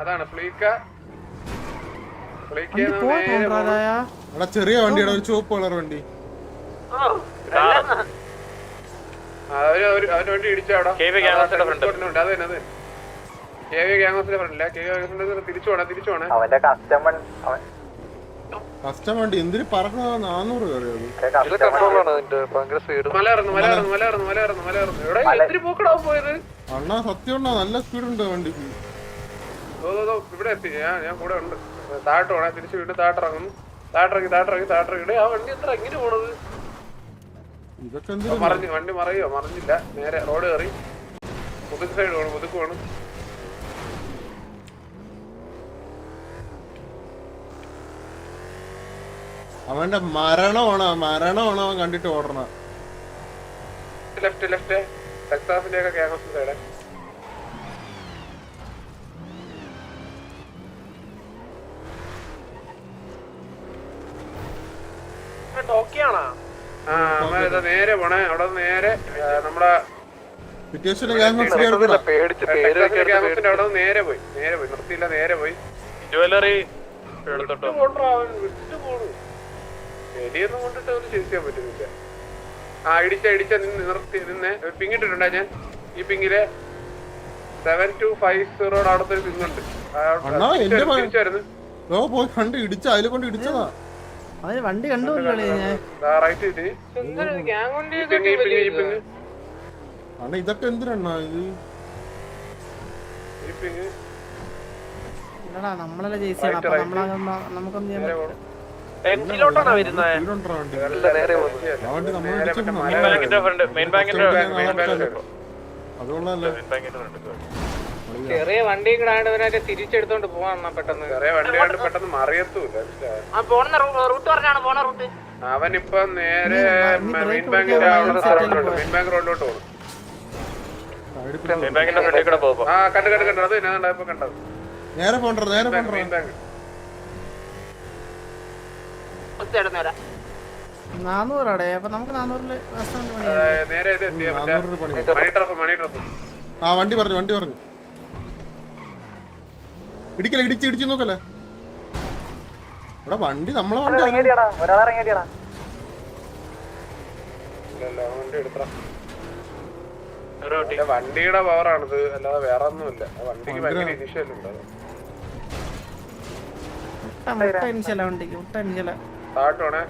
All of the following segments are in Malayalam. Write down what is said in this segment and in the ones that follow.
അതാണ് ചെറിയ വണ്ടിയുടെ ഒരു ചുവപ്പ് കളർ വണ്ടി അവന്റെ വണ്ടി ഇടിച്ചവിടെ തിരിച്ചു കസ്റ്റം വണ്ടി എന്തിനു പറഞ്ഞ 400 അണ്ണാ സത്യം ഉണ്ടോ നല്ല സ്പീഡ് ഉണ്ട് വണ്ടിക്ക് ഇവിടെ എത്തി ഞാൻ കൂടെ ഉണ്ട് താഴോണേ തിരിച്ചു വീണ്ടും താട്ടിറങ്ങുന്നു താട്ടിറങ്ങി ആ വണ്ടി എത്ര എങ്ങനെ പോണത് ഇതൊക്കെ വണ്ടി മറിഞ്ഞില്ല നേരെ റോഡ് കയറി മുതുക്ക് സൈഡ് പോണ് മുതുക്ക് പോണ് അവന്റെ മരണമാണ് അവൻ കണ്ടിട്ട് ഓടണ ലെഫ്റ്റ് ടെക്സാസിന്റെ ഒക്കെ ക്യാമ്പസ് സൈഡ് നേരെ പോണേ അവിടെ നേരെ നമ്മുടെ അവിടെ നേരെ പോയി നിർത്തിയില്ല നേരെ പോയി ജ്വല്ലറി എലിയൊന്നും കൊണ്ടിട്ട് ഒന്നും ചിരിക്കാൻ പറ്റുന്നില്ല ഇടിച്ച നിന്നെ പിങ്ങിട്ടിട്ടുണ്ടാ ഞാൻ ഈ പിങ്ങില് 7250 അവിടത്തൊരു പിങ്ങുണ്ട് വണ്ടി കണ്ടു ഇതൊക്കെ എന്തിനാ നമ്മളല്ലേ ജയിച്ചാണ് അപ്പൊ നമുക്കൊന്നും ചെയ്യാൻ ചെറിയ വണ്ടി കൂടെ തിരിച്ചെടുത്തോണ്ട് പോവാ പെട്ടെന്ന് പെട്ടെന്ന് മറിയത്തൂല്ല അവനിപ്പൊ നേരെ മെയിൻ ബാങ്ക് റോഡിലോട്ട് പോകും ആ കണ്ടു അത് ഇപ്പൊ കണ്ടത് നേരെ പോണ്ടോ മെയിൻ ബാങ്ക് 400 അപ്പൊ നമുക്ക് 400 നേരെ മണി ട്രഫ് ആ വണ്ടി പറഞ്ഞു ഇടിച്ചു നോക്കല്ലേ ഇവിടെ വണ്ടി നമ്മളെ വണ്ടിയുടെ പവറാണിത് അല്ലാതെ വേറെ ഒന്നുമില്ല വണ്ടിക്ക് ഭയങ്കര ഇനിഷ്യലുണ്ട് താട്ടോണേ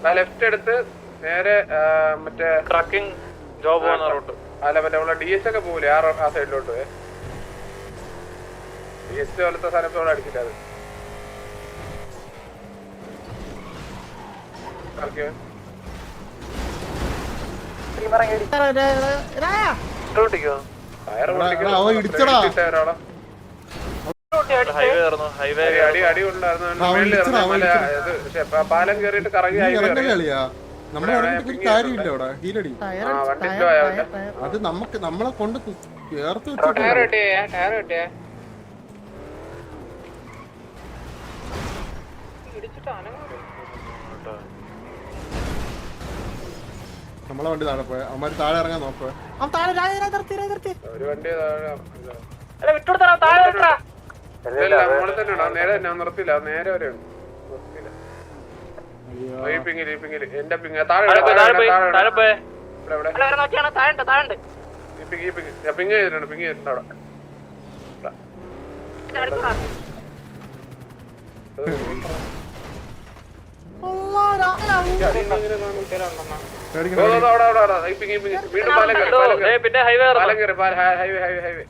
ലെഫ്റ്റ് എടുത്ത് നേരെ മറ്റേ ട്രക്കിംഗ് ജോബ് പോകുന്ന റൂട്ട് അല്ല മറ്റേ നമ്മളെ DS ഒക്കെ പോകൂലേ ആ സൈഡിലോട്ട് DS പോലത്തെ സ്ഥലത്തോടെ അടിച്ചില്ല അടി ഉണ്ടായിരുന്നു പാലം കേറിയിട്ട് കറങ്ങി അത് നമ്മളെ കൊണ്ട് ചേർത്ത് നമ്മളെ വണ്ടി താഴെ പോയ അവന്മാര് താഴെ ഇറങ്ങാൻ നോക്കുക ഒരു വണ്ടി നേരെ ഞാൻ നിർത്തില്ല നേരെ വരെ നിർത്തില്ല എന്റെ പിങ് പിങ് ചെയ്തിട്ടുണ്ട് അവിടെ വീണ്ടും ഹൈവേ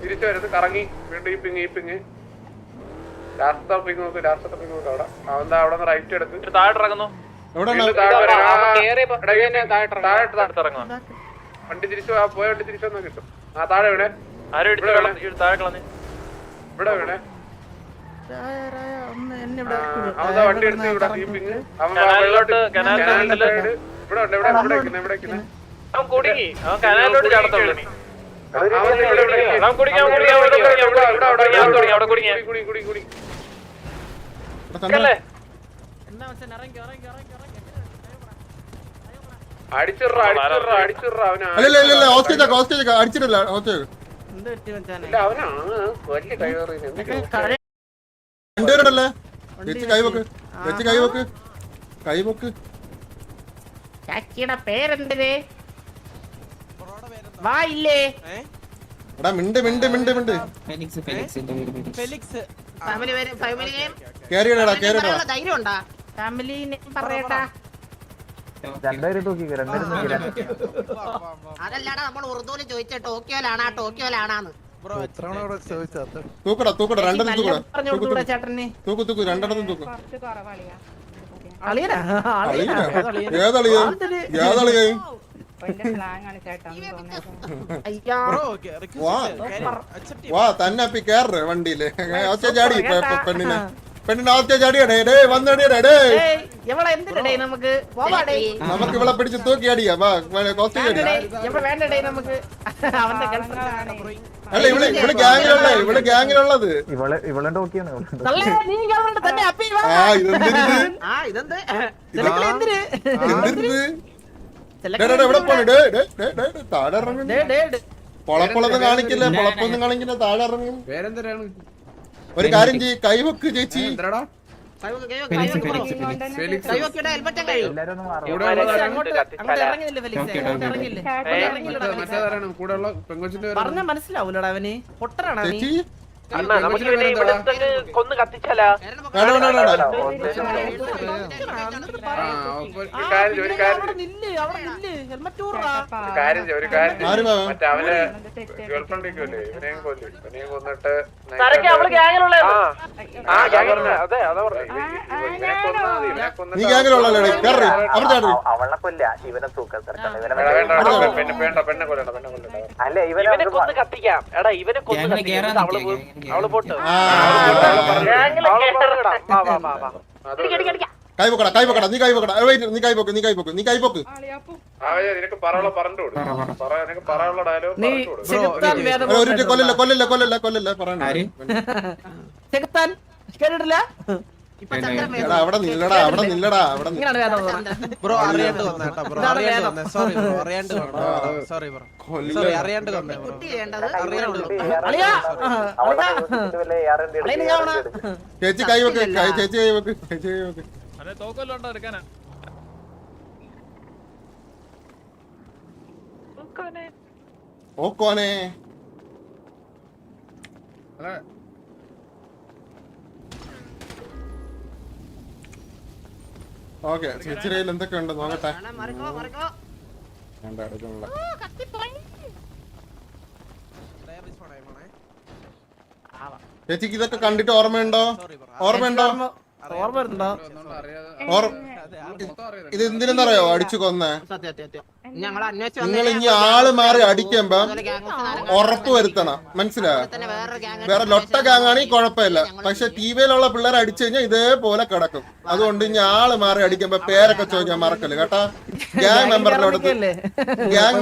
തിരിച്ചു വരുന്നത് കറങ്ങി വീണ്ടും ഈ പിങ് ലാസ്റ്റ് പിങ് നോക്ക് അവിടെ അവന്താ അവിടെ നിന്ന് റൈറ്റ് എടുത്ത് താഴെ ഇറങ്ങുന്നു വണ്ടി തിരിച്ചു പോയ വണ്ടി തിരിച്ചു വന്നാൽ കിട്ടും ആ താഴെ വീണേ ഇവിടെ വീണേ അവന്താ വണ്ടി എടുത്ത് ഇവിടെ ഈ പിങ് അവൻ സൈഡ് ഇവിടെ ഉണ്ട് ഇവിടെ കുടുങ്ങി അവൻ കനാലിലോട്ട് ചാടത്തുള്ളൂ എന്താ മച്ചാൻ ഇറങ്ങി അടിച്ചിട്ര അവനാ അല്ല ഹോസ്റ്റേജ് അടിച്ചിട്ടില്ല ഹോസ്റ്റേജ് എന്ത് പറ്റി മച്ചാനെ ഇല്ല അവനാണ് വലിയ ഡ്രൈവർ രണ്ടുപേരുണ്ടല്ലേ ചേച്ചി കൈവക്ക് ചാച്ചിയുടെ പേരെന്തേ വാ ഇല്ലേ എടാ മിണ്ട് കേറിയടാ ധൈര്യം ഉണ്ടാ ഫാമിലി പറയട്ടാ അതല്ലാടാ നമ്മൾ ഉറുദുവിൽ ചോദിച്ച ടോക്കിയോലാണാന്ന് തൂക്കടാ രണ്ടെണ്ണം പറഞ്ഞുകൊടുത്തൂടെ ചേട്ടന് തൂക്ക് രണ്ടെണ്ണം തൂക്ക് അളിയനാ ഏതളിയായി വാ തന്നെ അപ്പി കേറേ വണ്ടിയില് ചാടി പെണ്ണിനെ ചാടിയടേ ഡേ വന്നടിയടേ ഡേ നമുക്ക് നമുക്ക് ഇവിടെ പിടിച്ച് തൂക്കി അടിയാ വാ കോസ്റ്റേജ് അടി നമുക്ക് അവന്റെ അല്ല ഇവിടെ ഗ്യാങ്ങിലുള്ളത് എവിടെ പോണു താഴെ ഇറങ്ങും പൊളപ്പൊളൊന്നും കാണിക്കില്ല താഴെ ഇറങ്ങും ഒരു കാര്യം ചെയ്യ് കൈവക്ക് ചേച്ചി പറഞ്ഞ മനസ്സിലാവൂലടാ അവന് പൊട്ടറാണ് ചേച്ചി കൊന്ന് കത്തിച്ചാലാ മറ്റേ അവന് ഗേൾഫ്രണ്ട് ഇരിക്കുമല്ലേ ഇവനെയും കൊല്ലും ഇവനെയും കൊന്നിട്ട് നീ ഗ്യാങ്ങിലുള്ളല്ലേ അവളെ കൊല്ല ഇവനെ തൂക്കം പെണ്ണെ കൊല്ലണ്ട അല്ല ഇവനെ കൊന്ന് കത്തിക്കാം എടാ ഇവനെ കൊന്ന് അവള് പോട്ട് കൈവക്കടാ നീ കൈവക്ക് നിനക്ക് പറയാനുള്ള പറഞ്ഞു നിനക്ക് പറയാനുള്ള ഡയലോഗ് നീ കൊല്ലല്ല പറയണ്ട കേട്ടിട്ടില്ല അവിടെ നില്ലടാ ഇങ്ങനെയാണ് വേദം പറഞ്ഞത്. ബ്രോ അറിയാണ്ട് വന്നേട്ടാ ബ്രോ അറിയാണ്ട് വന്നേ സോറി ബ്രോ അറിയാണ്ട് വന്നേ സോറി ബ്രോ സോറി അറിയാണ്ട് വന്നേ ബ്രോ അറിയാണ്ട് അളിയാ, അളിയനെ കാണാ. ചേച്ചി കൈവക്ക് അതെ തോക്കല്ലോണ്ടോ എടുക്കാനാ ഓക്കോനെ ഓക്കെ ചേച്ചിയുടെ കയ്യിൽ എന്തൊക്കെ ഉണ്ട് നോക്കട്ടെ വേണ്ട എടുക്കണില്ല ചേച്ചിക്ക് ഇതൊക്കെ കണ്ടിട്ട് ഓർമ്മയുണ്ടോ ഓർമ്മ വരുന്നുണ്ടോ? ഇത് എന്തിനെന്നറിയോ അടിച്ചു കൊന്നേ നിങ്ങൾ ഇനി ആള് മാറി അടിക്കുമ്പോ ഉറപ്പ് വരുത്തണം മനസ്സിലായോ? വേറെ ലൊട്ട ഗാങ്ങാണെങ്കിൽ കുഴപ്പമില്ല, പക്ഷെ ടിവിയിലുള്ള പിള്ളേരെ അടിച്ചു കഴിഞ്ഞാൽ ഇതേപോലെ കിടക്കും. അതുകൊണ്ട് ഇനി ആള് മാറി അടിക്കുമ്പോ പേരൊക്കെ ചോദിക്കാൻ മറക്കല് കേട്ടാ. ഗ്യാങ്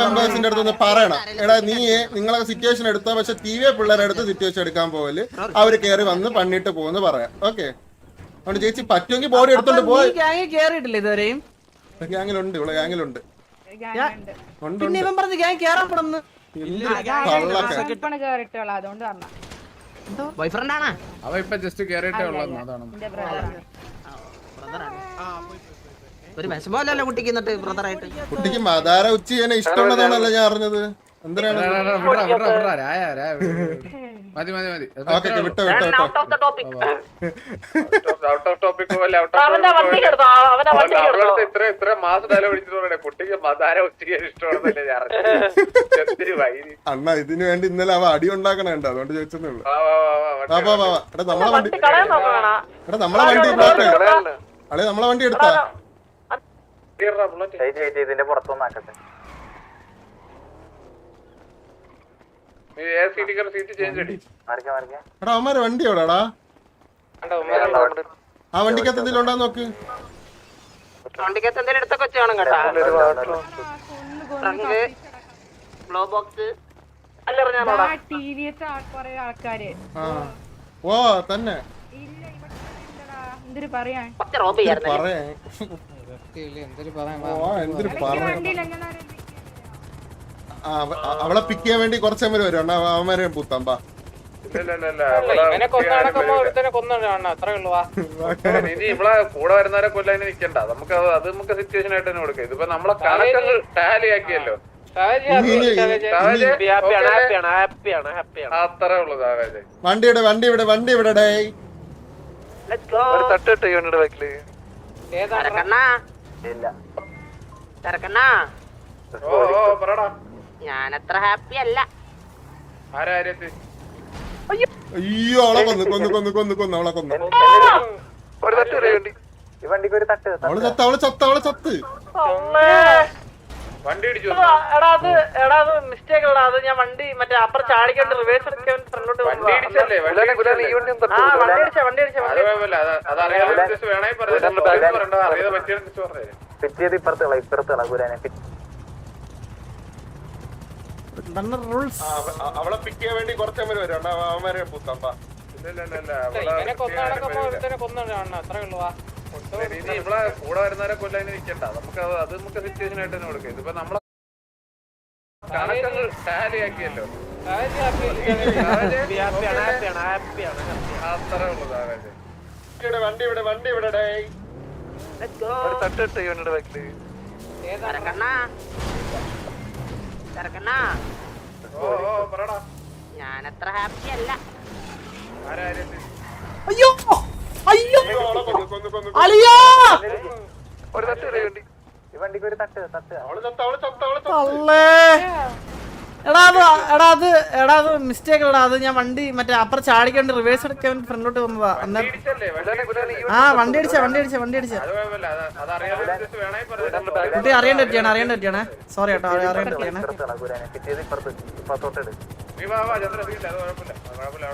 മെമ്പേഴ്സിന്റെ അടുത്ത് ഒന്ന് പറയണം, എടാ നീ നിങ്ങളെ സിറ്റുവേഷൻ എടുത്തോ, പക്ഷെ ടിവിയെ പിള്ളേരെ അടുത്ത് സിറ്റുവേഷൻ എടുക്കാൻ പോവല് അവര് കയറി വന്ന് പണിയിട്ട് പോകുന്നു പറയാം. ഓക്കെ, അതുകൊണ്ട് ചേച്ചി പറ്റുമെങ്കിൽ ബോഡി എടുത്തോണ്ട് പോയി. കേറിയിട്ടില്ല ഇതുവരെയും. ഗ്യാങ്ങിലുണ്ട്, ഇവിടെ ഗ്യാങ്ങിലുണ്ട്. പിന്നെ ഇവൻ പറഞ്ഞ് ഗ്യാങ് കേറാൻ പെടുന്നു. ബോയ്ഫ്രണ്ട് ആണോ? അവ ഇപ്പൊ ജസ്റ്റ് കേറിയിട്ടേ ഉള്ളൂ. അതാണ് ഒരു വിഷമല്ലോ കുട്ടിക്ക്. എന്നിട്ട് ബ്രദറായിട്ട് കുട്ടിക്ക് മതാര ഉച്ച ചെയ്യാൻ ഇഷ്ടമുള്ളതാണല്ലോ ഞാൻ അറിഞ്ഞത്. എന്തിനാണ് മതി വിട്ടോ ഇത്ര മാസം ഡയലോഗ് അടിച്ചിട്ട് കുട്ടിക്ക് മതാര ഉച്ചയ്ക്ക് ഇഷ്ടമാണെന്നല്ലേ ഞാൻ അണ്ണ ഇതിനു വേണ്ടി ഇന്നലെ അവ അടി ഉണ്ടാക്കണുണ്ട്, അതുകൊണ്ട് ചോദിച്ചതേ ഉള്ളൂ. നമ്മളെ വണ്ടി അളെ നമ്മളെ വണ്ടി എടുത്താ ഇതിന്റെ പുറത്തൊന്നാക്കട്ടെ. എടാ അവന്മാരെ വണ്ടി എവിടാടാ? ആ വണ്ടിക്കകത്ത് എന്തെങ്കിലും ഉണ്ടാ നോക്ക്. വണ്ടിക്കകത്ത് എന്തെങ്കിലും എടുത്തൊക്കെ വെച്ച് കാണും കേട്ടാ. ബ്ലോ ബോക്സ് ഓ തന്നെ എന്തൊരു പറയാൻ റോബ് ചെയ്യാറുണ്ട് പറയാ എന്തൊരു പറയാ അവളെ പിക്ക് ചെയ്യാൻ വേണ്ടി കുറച്ച് അമ്മര് വരും അണ്ണാ അവന്മാരെ പൂത്താമ്പാ ഇവനെ ഇനി ഇവിടെ കൂടെ വരുന്നവരെ കൊല്ലാൻ നിക്കണ്ട നമുക്ക് അത് നമുക്ക് സിറ്റുവേഷൻ ആയിട്ട് തന്നെ കൊടുക്കാം ഇതിപ്പോ നമ്മളെ കണക്കങ്ങൾ ടാലി ആക്കിയല്ലോ അത്രേ ഉള്ളൂ സാവേജ് വണ്ടി ഇവിടെ തട്ടിട്ട് ഇവനുടെ ബാക്കില് ഓ പറടാ ഞാനത്ര ഹാപ്പി അല്ല ആരാര്യത്ത് അയ്യോ അവളെ കൊന്നു അവളെ കൊന്നു ഒരു തട്ട് വേണ്ടി ഈ വണ്ടിക്ക് ഒരു തട്ട് അവള് ചത്ത് വണ്ടി ഇടിച്ചു എടാ അത് മിസ്റ്റേക്ക് ഉള്ള അത് ഞാൻ വണ്ടി മറ്റേ അപ്പുറം ചാടിക്കൊണ്ട് റിവേഴ്സ് എടുക്കാൻ ഫ്രണ്ടിലോട്ട് വണ്ടി ഇടിച്ചല്ലേ വണ്ടി അത് കുഴപ്പമില്ല അത് അറിയാതെ വേണമെങ്കിൽ പറയണ്ട അറിയാതെ പറ്റിയെന്ന് പറഞ്ഞേ പിറ്റിയത് ഇപ്പുറത്തുള്ള കുരാനെ റൂൾസ് അവളെ പിക്ക് ചെയ്യാൻ വേണ്ടി കുറച്ച് അമ്മര് വരും അവന്മാരെ പൂത്താമ്പാ ഇനി ഇവിടെ കൂടെ വരുന്നവരെ കൊല്ലാൻ നിക്കണ്ട നമുക്ക് അത് നമുക്ക് സിറ്റുവേഷൻ ആയിട്ട് തന്നെ കൊടുക്കാം ഇതിപ്പോ നമ്മളെ കണക്കങ്ങൾ ടാലി ആക്കിയല്ലോ അത്രേ ഉള്ളൂ സാവേജ് വണ്ടി ഇവിടെ ഒരു തട്ടിട്ട് ഇവനുടെ ബാക്കില് ഓ പറടാ ഞാനത്ര ഹാപ്പി അല്ല ആരാര്യത്ത് അയ്യോ അളിയാ ഒരു തട്ട് വേണ്ടി ഈ വണ്ടിക്ക് ഒരു തട്ട് അള്ളേ എടാ അത് മിസ്റ്റേക്ക് എടാ അത് ഞാൻ വണ്ടി മറ്റേ അപ്പുറം ചാടിക്കൊണ്ട് റിവേഴ്സ് എടുക്കാൻ ഫ്രണ്ടിലോട്ട് വന്നതാ അന്നേരം ഇടിച്ചല്ലേ ആ വണ്ടി അടിച്ച അത് കുഴപ്പമില്ല അത് അറിയാതെ വേണമെങ്കിൽ പറയണ്ട കുട്ടി അറിയേണ്ട പറ്റിയാണ് സോറി കേട്ടോ അറിയേണ്ട പറ്റിയാണ് കുരാനെ പിറ്റിയത് ഇപ്പുറത്തോട്ട് നീ വാ ചന്ദ്ര അത് കുഴപ്പമില്ല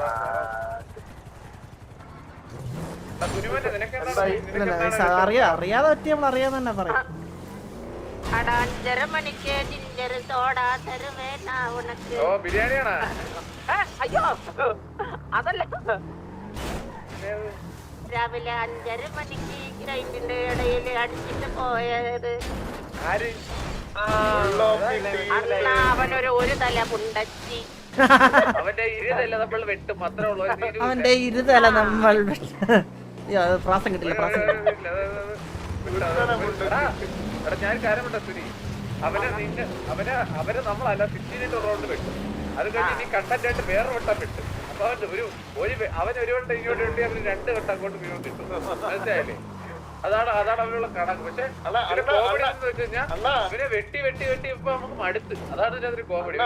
സുനിമന്റെ നിനക്ക് അറിയാതെ പറ്റി നമ്മൾ അറിയാതെ തന്നെ പറയും ഓ ബിരിയാണിയാണോ അയ്യോ അതല്ല രാവിലെ 5:30 മണിക്ക് ഗ്രൈൻഡിന്റെ ഇടയിൽ അടിച്ചിട്ട് പോയത് ആര് അവനൊരു തല പുണ്ടച്ചി അവന്റെ ഇരുതല്ല നമ്മൾ വെട്ടും അത്രേ ഉള്ളൂ അവന്റെ ഇരുതല നമ്മൾ പ്രാസം കിട്ടില്ല ഞാൻ കാര്യമുണ്ട സുനി അവനെ നമ്മളല്ല 16 റൗണ്ട് വെട്ടും അത് കഴിഞ്ഞ് ഇനി കണ്ടന്റ് ആയിട്ട് വേറെ വട്ടം വെട്ടും അപ്പൊ അവൻ ഒരു വട്ടം ഇങ്ങോട്ട് വേണ്ടി അവന് 2 വട്ടം അങ്ങോട്ട് വീണ്ടും കിട്ടും മനസ്സിലായില്ലേ അതാണ് അവനുള്ള കണക്ക് പക്ഷെ കോമഡി എന്ന് വെച്ച് കഴിഞ്ഞാൽ ഇവനെ വെട്ടി ഇപ്പൊ നമുക്ക് മടുത്ത് അതാണ് ഇതിനകത്തൊരു കോമഡി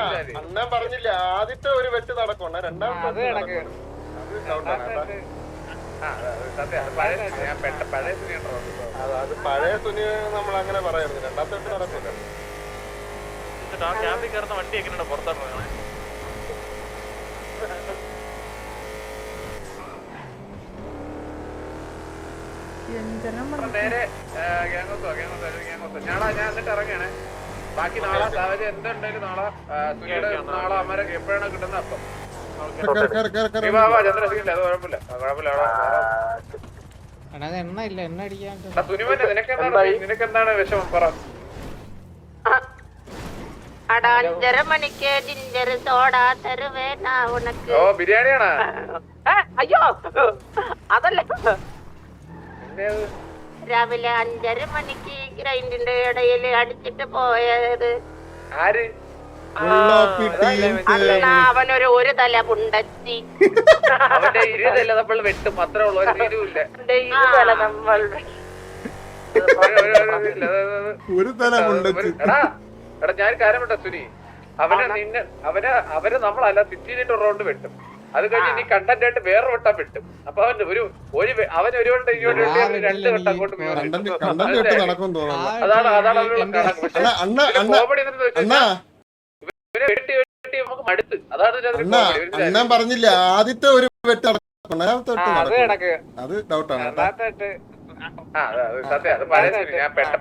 അണ്ണൻ പറഞ്ഞില്ല ആദ്യത്തെ ഒരു വെട്ട് നടക്കണ രണ്ടാമത്തെ പഴയ സുനിയുണ്ടോ അത് പഴയ തുണി നമ്മൾ അങ്ങനെ പറയുന്നത് രണ്ടാമത്തെ വെട്ട് നടക്കില്ല ക്യാമ്പിൽ കയറുന്ന വണ്ടി എങ്ങനെയാണ് പുറത്തോട്ട് നേരെ ഗ്യാങ്ങോസോ ഞാൻ എന്നിട്ട് ഇറങ്ങിയാണേ ബാക്കി നാളെ സാഹചര്യം എന്തുണ്ടെങ്കിലും നാളെ സുനിയുടെ നാളെ അമ്മരെ എപ്പോഴാണ് കിട്ടുന്ന അപ്പം ചന്ദ്രശേഖരല്ലേ അത് കുഴപ്പമില്ല സുനിമന്റെ നിനക്കെന്താണ് വിഷമം പറ 5:30 മണിക്ക് ജിഞ്ചർ സോഡാ തരുവേനാ ഉനക്ക് ഓ ബിരിയാണിയാണോ അയ്യോ അതല്ല രാവിലെ 5:30 മണിക്ക് ഗ്രൈൻഡിന്റെ ഇടയിൽ അടിച്ചിട്ട് പോയത് ആര് അവനൊരു തല പുണ്ടച്ചി അവന്റെ ഇരുതല്ല നമ്മൾ വെട്ടും അത്രേ ഉള്ളൂ ഒരു തീരുവില്ല ഒരു തല എടാ ഞാൻ കാര്യമുണ്ട സുനി അവരെ നമ്മളല്ല 16 റൗണ്ട് വെട്ടും അത് കഴിഞ്ഞ് ഇനി കണ്ടന്റ് ആയിട്ട് വേറെ വട്ടം വെട്ടും അപ്പൊ അവൻ ഒരു വട്ടം ഇങ്ങോട്ട് വേണ്ടി 2 വട്ടം അങ്ങോട്ട് നടക്കും തോന്നുന്നു അതാണ് അവരുടെ കണക്ക് പക്ഷെ കോമഡി വെട്ടി നമുക്ക് മടുത്ത് അതാണ് അണ്ണൻ പറഞ്ഞില്ല ആദ്യത്തെ ഒരു വെട്ട് നടക്കണം അത് ഡൗട്ടാണ്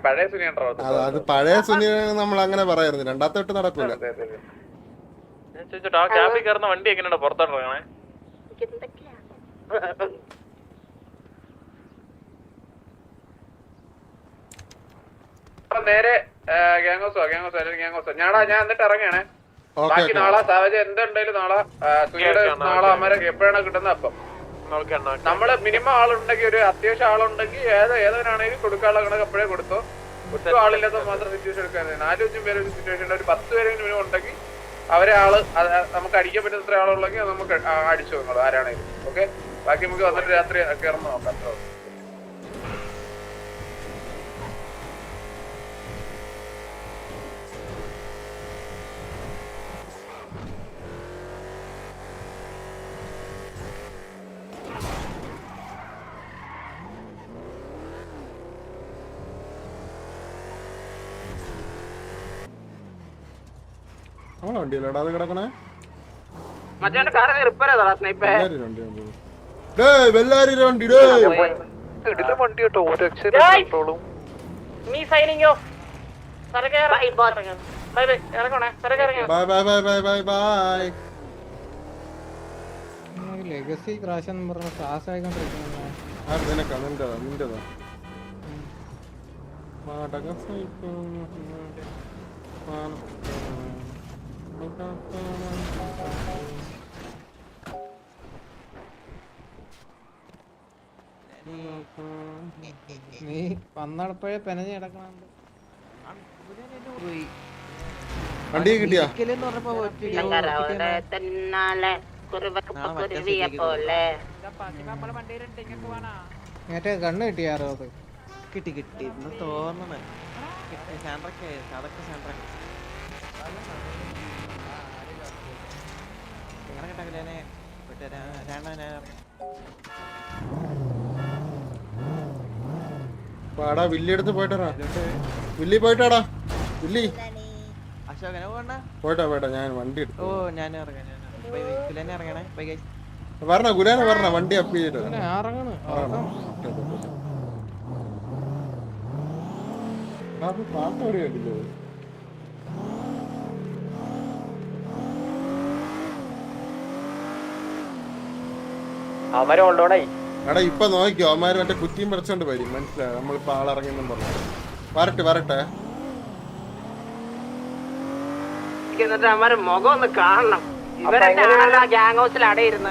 പഴയ സുനി ഉണ്ടോ അത് പഴയ സുനി നമ്മൾ അങ്ങനെ പറയായിരുന്നു രണ്ടാമത്തെ വെട്ട് നടക്കൂല ക്യാമ്പിൽ കയറുന്ന വണ്ടി എങ്ങനെയാണ് പുറത്തോട്ടിറങ്ങണേ നേരെ ഗ്യാങ്ങോസോ അല്ലെങ്കിൽ ഗ്യാങ്ങോസോ ഞാൻ എന്നിട്ട് ഇറങ്ങണേ. ഓക്കെ ബാക്കി നാളെ സാവജ് എന്തുണ്ടെങ്കിലും നാളെ സുനിയുടെ നാളെ അമ്മരെ എപ്പോഴാണ് കിട്ടുന്നത് അപ്പം നമ്മള് മിനിമം ആളുണ്ടെങ്കിൽ ഒരു അത്യാവശ്യം ആളുണ്ടെങ്കിൽ ഏതൊരാണെങ്കിലും കൊടുക്കാനുള്ള കണക്ക് എപ്പോഴേ കൊടുത്തോ. ഒട്ടും ആളില്ലാത്ത മാത്രം സിറ്റുവേഷൻ എടുക്കാൻ 4-5 പേര് ഒരു സിറ്റുവേഷൻ ഒരു 10 പേരെങ്കിലും മിനിമം ഉണ്ടെങ്കിൽ അവരെ ആള് നമുക്ക് അടിക്കാൻ പറ്റുന്ന എത്ര ആളുള്ളെങ്കിൽ നമുക്ക് അടിച്ചു നിങ്ങൾ ആരാണെങ്കിലും. ഓക്കെ, ബാക്കി നമുക്ക് വന്നിട്ട് രാത്രി കയറുമ്പോൾ നോക്കാം. വണ്ടിയിലടാ അത് കിടക്കണേ. മറ്റേ കാർ റിപ്പയർ ചെയ്തോളാം സ്നൈപ്പേ. വണ്ടി കേട്ടോ ഒരു നീ സൈനിങ് ഓഫ്. സരകേറ ബൈ ബൈ ഇറങ്ങണേ. സരകേറ bye bye bye bye bye bye. Legacy crash എന്ന് പറഞ്ഞ ക്ലാസ് ആയിക്കൊണ്ടിരിക്കുന്നു. നിന്റെതാ നീ വന്നപ്പോഴേ പെനഞ്ഞ് കിടക്കണം. വണ്ടി കിട്ടിയാ മറ്റേ കണ്ണ് കിട്ടിയാറോ? അത് കിട്ടി ഇന്ന് തോന്നണേ സാൻഡ്രക്ക് അതൊക്കെ സാൻഡ്രക്ക് നിങ്ങളെ കിട്ടാക്കില്ലേ പാടാ വില്ലി എടുത്ത് പോയിട്ടാ. വില്ലി പോയിട്ടാടാ. വില്ലി അശോകനെ പോകണ്ട. പോയിട്ടാ ഞാൻ വണ്ടി എടുത്തു. ഓ ഞാൻ ഇറങ്ങാൻ ഇറങ്ങണേ. Bye guys. പറഞ്ഞ ഗുലാനെ പറഞ്ഞ വണ്ടി അപ്പ് ചെയ്തിട്ട് ഇറങ്ങണ്. പാട്ട് എവിടെ കണ്ടില്ലോ. എടാ ഇപ്പൊ നോക്കിയോ അവന്മാര് മറ്റേ കുറ്റിയും പറിച്ചോണ്ട് വരും. മനസ്സിലായോ? നമ്മളിപ്പോ ആളിറങ്ങിയെന്നും പറഞ്ഞു. വരട്ടെ എന്നിട്ട് അവന്മാരെ മുഖം ഒന്ന് കാണണം. ഇവരെന്നെ ഗ്യാങ് ഹൗസിൽ അടയിരുന്ന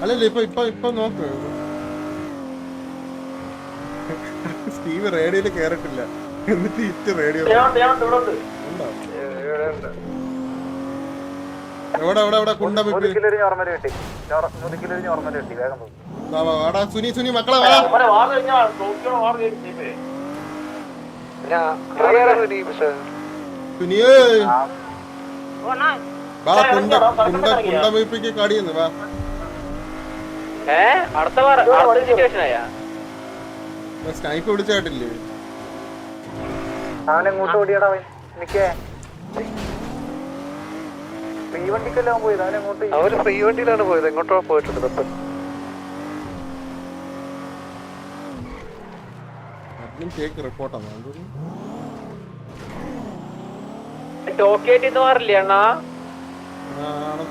അല്ലല്ല ഇപ്പൊ നോക്ക്. സ്റ്റീവ് റേഡിയോയില് കേറിട്ടില്ല. എന്നിട്ട് ഇറ്റ് റേഡിയോ എവിടെ കുണ്ടമിപ്പി. വാടാ സുനി മക്കളെ വാ. സുനിയേ വാ കുണ്ടമിപ്പിക്ക് കടിയെന്ന് വാ. സ്നൈപ്പ് പിടിച്ചായിട്ടില്ലേ? അവനെങ്ങോട്ട് ഓടിയടാ എനിക്ക് ഫ്രീ വണ്ടിക്കല്ല പോയത്. അവര് ഫ്രീ വണ്ടിയിലാണ് പോയത്. എങ്ങോട്ടോ പോയിട്ടുണ്ട്. കേക്ക് റിപ്പോർട്ടാണ് ടോക്കേറ്റ് എന്ന് പറഞ്ഞില്ലേ അണ്ണാ?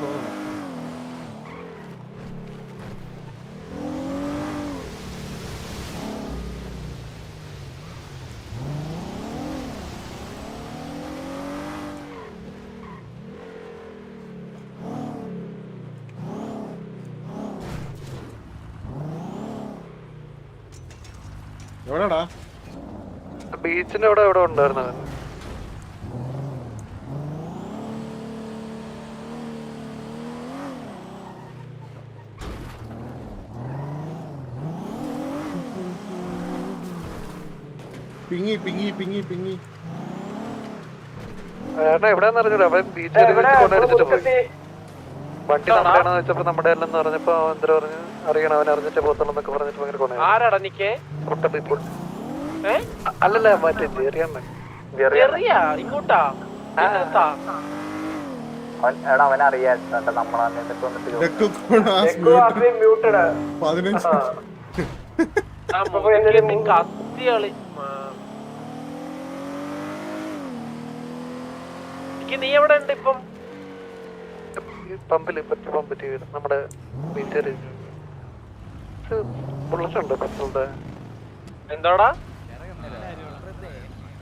തോന്നുന്നു. എവിടെടാ? ബീച്ചിന്റെ അവിടെ ഉണ്ടായിരുന്നു. പിങ്ങി എവിടെയാന്ന് അറിഞ്ഞൂല. അവൻ ബീച്ചിൽ കൊണ്ടടിച്ചിട്ട് പോയി. വണ്ടി നമ്മുടെയാണെന്ന് വെച്ചപ്പോ നമ്മുടെ അല്ലെന്ന് പറഞ്ഞപ്പോ എന്തോ പറഞ്ഞു അറിയണം. അവൻ അറിഞ്ഞിട്ട് പോകത്തുള്ളൂ പറഞ്ഞിട്ട് ഭയങ്കര കൊണ്ടു. ആരാടാ നിക്കേ? അല്ലല്ല മറ്റേ ജെറിയാണ്. ഇങ്ങോട്ടാ അവനറിയാൻ നമ്മളെ 15 കത്തിയാളി. നീ എവിടെ ഉണ്ട് ഇപ്പം? പമ്പില് പമ്പ് നമ്മുടെ ബുള്ളറ്റ് ഉണ്ട് പെട്രോളിന്റെ. എന്തോടാ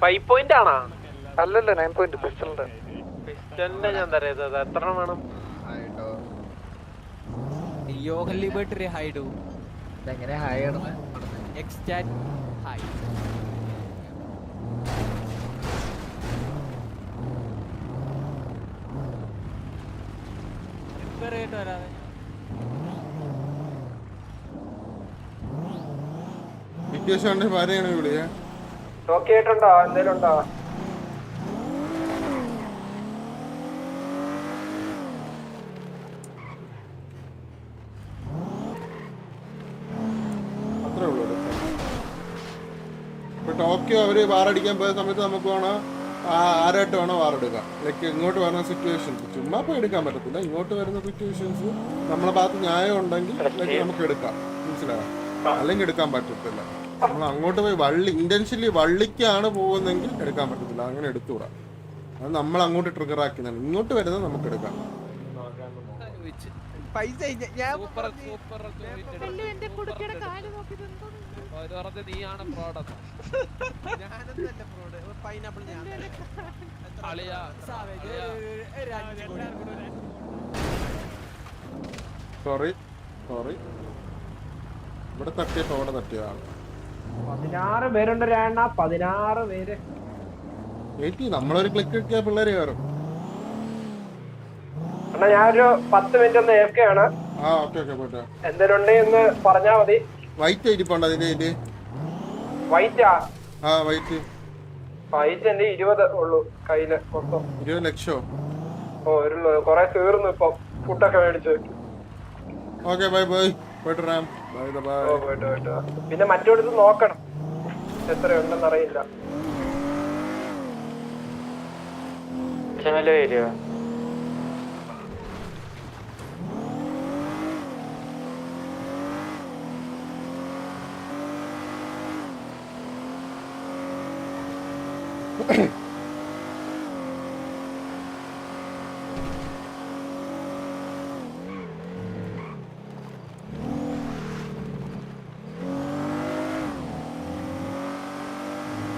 5 പോയിന്റ് ആണോ? അല്ലല്ല 9 പോയിന്റ് പിസ്റ്റലിന്റെ. പിസ്റ്റലിന്റെ ഞാൻ തരാം. എത്ര വേണം? എങ്ങനെ ഹൈ എക്സ്റ്റാറ്റ് ഹൈ സിറ്റുവേഷൻ ഉണ്ട് ഭാര്യയാണ് വിളിയ നോക്കിയിട്ടുണ്ടോ? എന്തേലും ഉണ്ടോ? അത്രേ ഉള്ളൂ. ഇപ്പൊ ടോക്കിയോ അവര് വാറടിക്കാൻ പോയ സമയത്ത് നമുക്ക് വേണം ആരായിട്ട് വേണം വാറെടുക്കാം. ലൈക്ക് ഇങ്ങോട്ട് വരുന്ന സിറ്റുവേഷൻസ് ചുമ്മാ പോയി എടുക്കാൻ പറ്റത്തില്ല. ഇങ്ങോട്ട് വരുന്ന സിറ്റുവേഷൻസ് നമ്മളെ ഭാഗത്ത് ന്യായം ഉണ്ടെങ്കിൽ ലൈക്ക് നമുക്ക് എടുക്കാം, മനസ്സിലായോ? അല്ലെങ്കിൽ എടുക്കാൻ പറ്റത്തില്ല. നമ്മൾ അങ്ങോട്ട് പോയി ഇന്റൻഷ്യലി വള്ളിക്കാണ് പോകുന്നെങ്കിൽ എടുക്കാൻ പറ്റത്തില്ല. അങ്ങനെ എടുത്തുകൂടാ. അത് നമ്മൾ അങ്ങോട്ട് ട്രിഗർ ആക്കുന്നതാണ്. ഇങ്ങോട്ട് വരുന്നത് നമുക്ക് എടുക്കാം. പൈസ ഞാൻ സോറി ഇവിടെ തട്ടിയപ്പോ അവിടെ തട്ടിയതാണ്. 16 പേരുണ്ട്. 16 പേര്. നമ്മളൊരു ക്ലിക്ക് കിട്ടിയ പിള്ളേര് കയറും. അണ്ണാ ഞാനൊരു 10 മിനിറ്റ് ഒന്ന് AFK ആണ്. ആ ഓക്കെ പോട്ടെ. എന്തേലും ഉണ്ടെന്ന് പറഞ്ഞാ മതി. വൈറ്റ് ഇരിപ്പുണ്ട് അതിന്റെ. വൈറ്റാ? ആ വൈറ്റ് എന്റെ 20 ഉള്ളു കയ്യില് മൊത്തം. 20 ലക്ഷം. ഓ കൊറേ തീർന്നു ഇപ്പൊ ഫുഡൊക്കെ മേടിച്ച്. ഓക്കെ ബൈ പോയിട്ട് റാം ബൈ ബൈ. പോയിട്ട് പിന്നെ മറ്റോടത്ത് നോക്കണം എത്രയുണ്ടെന്ന് അറിയില്ല. വരിക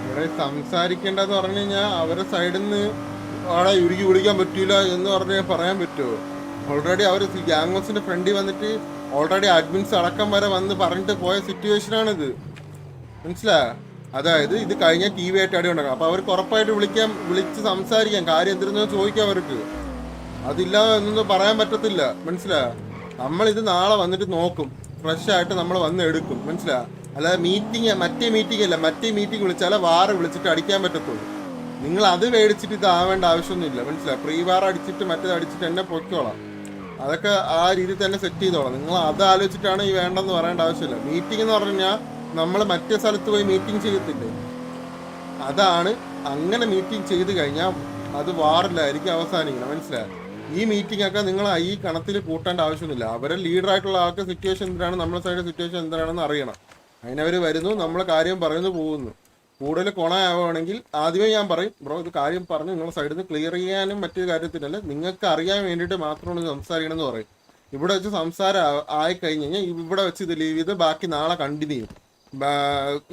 ഇവിടെ സംസാരിക്കേണ്ടതെന്ന് പറഞ്ഞു കഴിഞ്ഞാൽ അവരെ സൈഡിൽ നിന്ന് ആളെ ഉരുക്കി വിളിക്കാൻ പറ്റൂല എന്ന് പറഞ്ഞാൽ പറയാൻ പറ്റുമോ? ഓൾറെഡി അവർ ഗ്യാങ് ഹൗസിന്റെ ഫ്രണ്ടിൽ വന്നിട്ട് ഓൾറെഡി അഡ്മിൻസ് അടക്കം വരെ വന്ന് പറഞ്ഞിട്ട് പോയ സിറ്റുവേഷനാണിത്, മനസ്സിലായോ? അതായത് ഇത് കഴിഞ്ഞാൽ TV ആയിട്ട് അടി ഉണ്ടാക്കാം. അപ്പൊ അവർക്ക് ഉറപ്പായിട്ട് വിളിച്ച് സംസാരിക്കാം, കാര്യം എന്തിരുന്നോ ചോദിക്കാം അവർക്ക്. അതില്ലാതെ എന്നൊന്നും പറയാൻ പറ്റത്തില്ല, മനസ്സിലായോ? നമ്മളിത് നാളെ വന്നിട്ട് നോക്കും, ഫ്രഷ് ആയിട്ട് നമ്മൾ വന്ന് എടുക്കും, മനസ്സിലായോ? അല്ലാതെ മറ്റേ മീറ്റിംഗ് വിളിച്ചാലേ വാറ് വിളിച്ചിട്ട് അടിക്കാൻ പറ്റത്തുള്ളൂ. നിങ്ങൾ അത് മേടിച്ചിട്ട് ഇതാവേണ്ട ആവശ്യമൊന്നുമില്ല, മനസ്സിലായോ? പ്രീ വാർ അടിച്ചിട്ട് മറ്റേത് അടിച്ചിട്ട് എന്നെ പൊയ്ക്കോളാം. അതൊക്കെ ആ രീതിയിൽ തന്നെ സെറ്റ് ചെയ്തോളാം. നിങ്ങൾ അത് ആലോചിച്ചിട്ടാണ് ഈ വേണ്ടെന്ന് പറയേണ്ട ആവശ്യമില്ല. മീറ്റിംഗ് എന്ന് പറഞ്ഞു കഴിഞ്ഞാൽ നമ്മൾ മറ്റേ സ്ഥലത്ത് പോയി മീറ്റിംഗ് ചെയ്യത്തില്ലേ, അതാണ്. അങ്ങനെ മീറ്റിംഗ് ചെയ്ത് കഴിഞ്ഞാൽ അത് വാറിലായിരിക്കും അവസാനിക്കണം, മനസ്സിലായോ? ഈ മീറ്റിംഗ് ഒക്കെ നിങ്ങൾ ഈ കണത്തിൽ കൂട്ടേണ്ട ആവശ്യമൊന്നുമില്ല. അവരെ ലീഡറായിട്ടുള്ള ആൾക്ക് സിറ്റുവേഷൻ എന്തിനാണ്, നമ്മുടെ സൈഡ് സിറ്റുവേഷൻ എന്താണെന്ന് അറിയണം. അതിനവർ വരുന്നു, നമ്മൾ കാര്യം പറയുന്നു, പോകുന്നു. കൂടുതൽ കൊണയാവുകയാണെങ്കിൽ ആദ്യമേ ഞാൻ പറയും, ബ്രോ ഇത് കാര്യം പറഞ്ഞ് നിങ്ങളുടെ സൈഡിൽ നിന്ന് ക്ലിയർ ചെയ്യാനും മറ്റൊരു കാര്യത്തിനല്ല, നിങ്ങൾക്ക് അറിയാൻ വേണ്ടിയിട്ട് മാത്രമാണ് സംസാരിക്കണമെന്ന് പറയും. ഇവിടെ വെച്ച് സംസാരം ആയിക്കഴിഞ്ഞ് കഴിഞ്ഞാൽ ഇവിടെ വെച്ച് ഇത് ലീവ് ചെയ്ത് ബാക്കി നാളെ കണ്ടിന്യൂ ചെയ്യും.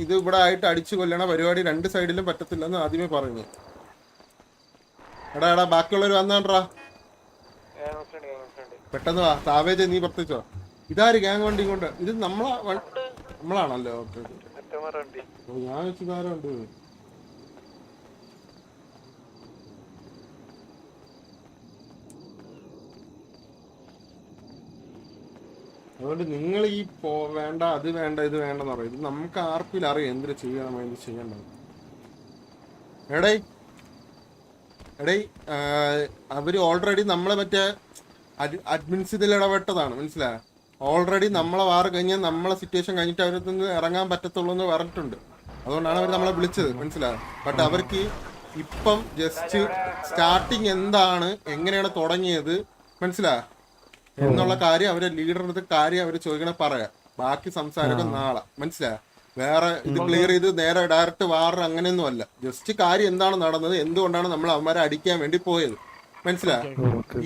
ഇത് ഇവിടെ ആയിട്ട് അടിച്ചു കൊല്ലണ പരിപാടി രണ്ട് സൈഡിലും പറ്റത്തില്ലെന്ന് ആദ്യമേ പറയുന്നു. എടാ ബാക്കിയുള്ളവർ വന്നാണ്ടാ, പെട്ടെന്ന് വാ. സാവേജ് നീ പ്രത്യേകിച്ചോ? ഇതാര് ഗ്യാങ് വണ്ടി കൊണ്ട്? ഇത് നമ്മളാണല്ലോ. ഓക്കെ ഞാൻ വെച്ചിതാരുണ്ട്. അതുകൊണ്ട് നിങ്ങൾ ഈ വേണ്ട അത് വേണ്ട ഇത് വേണ്ടെന്ന് പറയും. ഇത് നമുക്ക് ആർക്കും അറിയാം എന്തിനു ചെയ്യണം എന്ത് ചെയ്യണ്ടത്. എടേ അവര് ഓൾറെഡി നമ്മളെ മറ്റേ അഡ്മിൻസ് ഇതിൽ ഇടപെട്ടതാണ്, മനസ്സിലായോ? ഓൾറെഡി നമ്മളെ വാറ് കഴിഞ്ഞാൽ നമ്മളെ സിറ്റുവേഷൻ കഴിഞ്ഞിട്ട് അവരടുത്ത് നിന്ന് ഇറങ്ങാൻ പറ്റത്തുള്ളൂ എന്ന് പറഞ്ഞിട്ടുണ്ട്. അതുകൊണ്ടാണ് അവർ നമ്മളെ വിളിച്ചത്, മനസ്സിലായോ? ബട്ട് അവർക്ക് ഇപ്പം ജസ്റ്റ് സ്റ്റാർട്ടിങ് എന്താണ്, എങ്ങനെയാണ് തുടങ്ങിയത്, മനസ്സിലായോ എന്നുള്ള കാര്യം അവരെ ലീഡറിന്റെ കാര്യം അവർ ചോദിക്കണ പറയാം. ബാക്കി സംസാരമൊക്കെ നാളെ, മനസ്സിലായോ? വേറെ ഇത് ക്ലിയർ ചെയ്ത് നേരെ ഡയറക്റ്റ് വാറ് അങ്ങനെയൊന്നും അല്ല. ജസ്റ്റ് കാര്യം എന്താണ് നടന്നത്, എന്തുകൊണ്ടാണ് നമ്മൾ അവന്മാരെ അടിക്കാൻ വേണ്ടി പോയത്, മനസ്സിലായോ?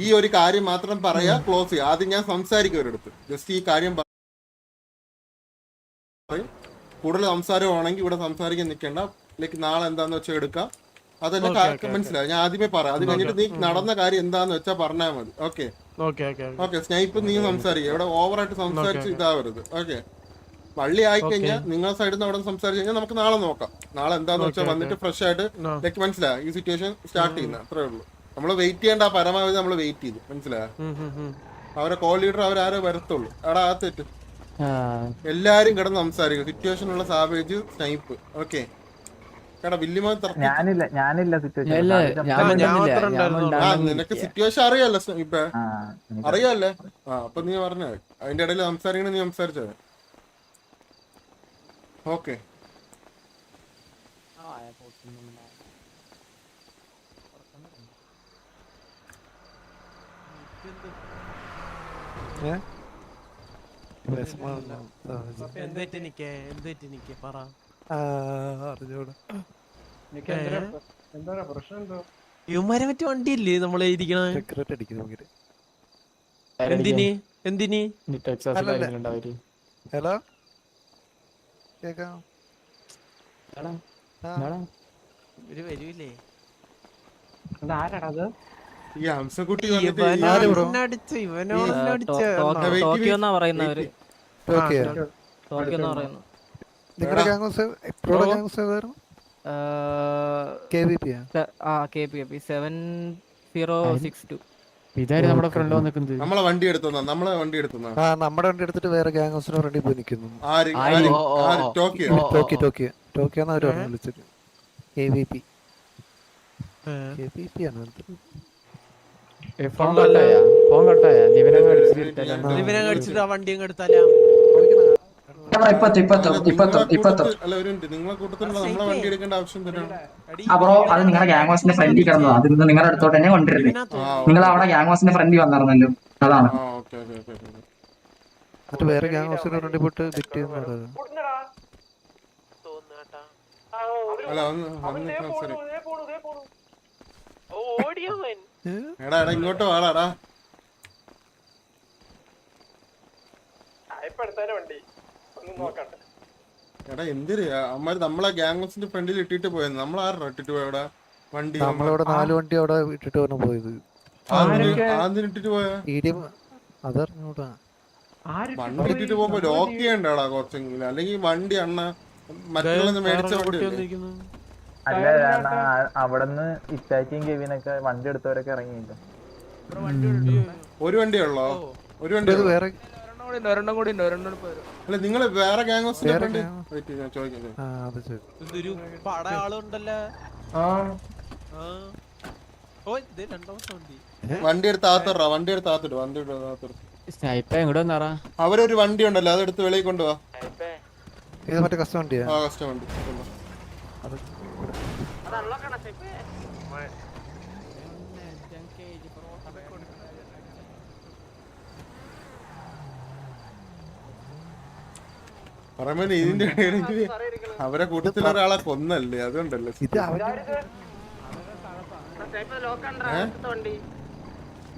ഈ ഒരു കാര്യം മാത്രം പറയാ, ക്ലോസ് ചെയ്യാം. ആദ്യം ഞാൻ സംസാരിക്കും അവരടുത്ത്, ജസ്റ്റ് ഈ കാര്യം പറയും. കൂടുതൽ സംസാരമാണെങ്കിൽ ഇവിടെ സംസാരിക്കാൻ നിൽക്കേണ്ട, ലൈക്ക് നാളെ എന്താന്ന് വെച്ചാൽ എടുക്കാം. അതെന്നെ മനസ്സിലായി. ഞാൻ ആദ്യമേ പറയാം. അത് കഴിഞ്ഞിട്ട് നീ നടന്ന കാര്യം എന്താന്ന് വെച്ചാൽ പറഞ്ഞാൽ മതി. Okay okay. സ്നൈപ്പ് നീ സംസാരിക്കുക. ഇവിടെ ഓവറായിട്ട് സംസാരിച്ച് ഇതാവരുത്. ഓക്കെ. വള്ളി ആയിക്കഴിഞ്ഞാൽ നിങ്ങളുടെ സൈഡിൽ നിന്ന് അവിടെ സംസാരിച്ചു കഴിഞ്ഞാൽ നമുക്ക് നാളെ നോക്കാം. നാളെ എന്താന്ന് വെച്ചാൽ വന്നിട്ട് ഫ്രഷ് ആയിട്ട് ലൈക്ക് മനസ്സിലായി ഈ സിറ്റുവേഷൻ സ്റ്റാർട്ട് ചെയ്യുന്നത്. അത്രേ ഉള്ളൂ. നമ്മൾ വെയിറ്റ് ചെയ്യേണ്ട ആ പരമാവധി നമ്മൾ വെയിറ്റ് ചെയ്തു. മനസ്സിലായോ? അവരെ കോൾ ലീഡർ അവരാരേ വരത്തുള്ളൂ. അവിടെ ആ തെറ്റ് എല്ലാരും കിടന്ന് സംസാരിക്കും. സിറ്റുവേഷൻ ഉള്ള സാവേജ് സ്നൈപ്പ്. ഓക്കെ. നിനക്ക് സിറ്റുവേഷൻ അറിയാലോ ഇപ്പൊ അറിയാല്ലേ? അപ്പൊ നീ പറഞ്ഞ അതിന്റെ ഇടയിൽ സംസാരിക്കണ നീ സംസാരിച്ചത്. ഓക്കെ. ഇവന്മാരെ മറ്റു വണ്ടിയില്ലേ നമ്മളെ ഇരിക്കണ? എന്തിന് എന്തിന്? ഹലോ ഇവര് വരൂലേ? ഈ ഹംസക്കുട്ടി ഇവനടിച്ച ടോക്കിയോന്നാ പറയുന്നവര്. ടോക്കിയോന്നാ പറയുന്നു. നിങ്ങളുടെ ഗാങ്സ് എപ്പോഴുള്ള ഗാങ്സ് ഏതായിരുന്നു? KPP 7062. ഇതായിരുന്നു നമ്മുടെ ഫ്രണ്ട് വന്നിരിക്കുന്നത്. നമ്മളെ വണ്ടി എടുത്തോ? നമ്മുടെ വണ്ടി എടുത്തിട്ട് വേറെ ഗാങ്സിന്റെ ഫ്രണ്ടിൽ പോയി നിൽക്കുന്നു. ടോക്കിയോ ടോക്കിയോന്ന് അവര് പറഞ്ഞു വിളിച്ചിട്ട്. KVP ആണ്. ഫോൺ കട്ടായ ദിവനെ കടിച്ചിട്ട് ആ വണ്ടി അങ്ങ് എടുത്താലാ? നിങ്ങളെ കൂട്ടത്തിലുള്ള നമ്മളെ വണ്ടി എടുക്കേണ്ട ആവശ്യം തന്നെയാണ്. അപ്പോ അത് നിങ്ങളുടെ ഗ്യാങ്വാസിന്റെ ഫ്രണ്ടിൽ കിടന്നോ? അത് നിങ്ങളുടെ അടുത്തോട്ട് തന്നെ കൊണ്ടുവരുന്നത്. നിങ്ങൾ അവിടെ ഗ്യാങ്വാസിന്റെ ഫ്രണ്ടിൽ വന്നിരുന്നല്ലോ, അതാണ്. എന്നിട്ട് വേറെ ഗാങ്സിന്റെ ഫ്രണ്ടിൽ പോയിട്ട് ബിറ്റ് ചെയ്യുന്നത്. എടാ ഇങ്ങോട്ട് വാടാ. എടാ എന്തിര് അമ്മമാര് നമ്മളെ ഗ്യാങ്സിന്റെ ഫ്രണ്ടിൽ ഇട്ടിട്ട് പോയത്? നമ്മളാരാ ഇട്ടിട്ട് പോയ അവിടെ വണ്ടി? നമ്മളിവിടെ 4 വണ്ടി അവിടെ ഇട്ടിട്ട് വന്നു പോയത്. ഇട്ടിട്ട് പോയ അതറിഞ്ഞൂടാ. വണ്ടി ഇട്ടിട്ട് പോകുമ്പോ ലോക്ക് ചെയ്യണ്ടാടാ കുറച്ചെങ്കിലും. അല്ലെങ്കിൽ വണ്ടി അണ്ണ മറ്റുള്ള മേടിച്ച വണ്ടി അല്ല. അവിടെന്ന് ഇറ്റാച്ചിയും കെവിനൊക്കെ വണ്ടി എടുത്തവരൊക്കെ ഇറങ്ങിയില്ല. ഒരു വണ്ടിയുള്ളോ? ഒരു വണ്ടി വേറെ അല്ല നിങ്ങള് വേറെ ഗ്യാങ്സിന്റെ ഫ്രണ്ട് വണ്ടി എടുത്ത് ആത്തറ. വണ്ടി എടുത്ത് ആത്തിട്ട് അവരൊരു വണ്ടി ഉണ്ടല്ലോ അതെടുത്ത് വെളിയിൽ കൊണ്ടുപോവാ. മറ്റേ കസ്റ്റം വണ്ടിയാ? ആ കസ്റ്റം വണ്ടി. പറയുമ്പോ ഇതിന്റെ ഇടയിൽ അവരെ കൂട്ടത്തിൽ ഒരാളെ കൊന്നല്ലേ, അതുകൊണ്ടല്ലേ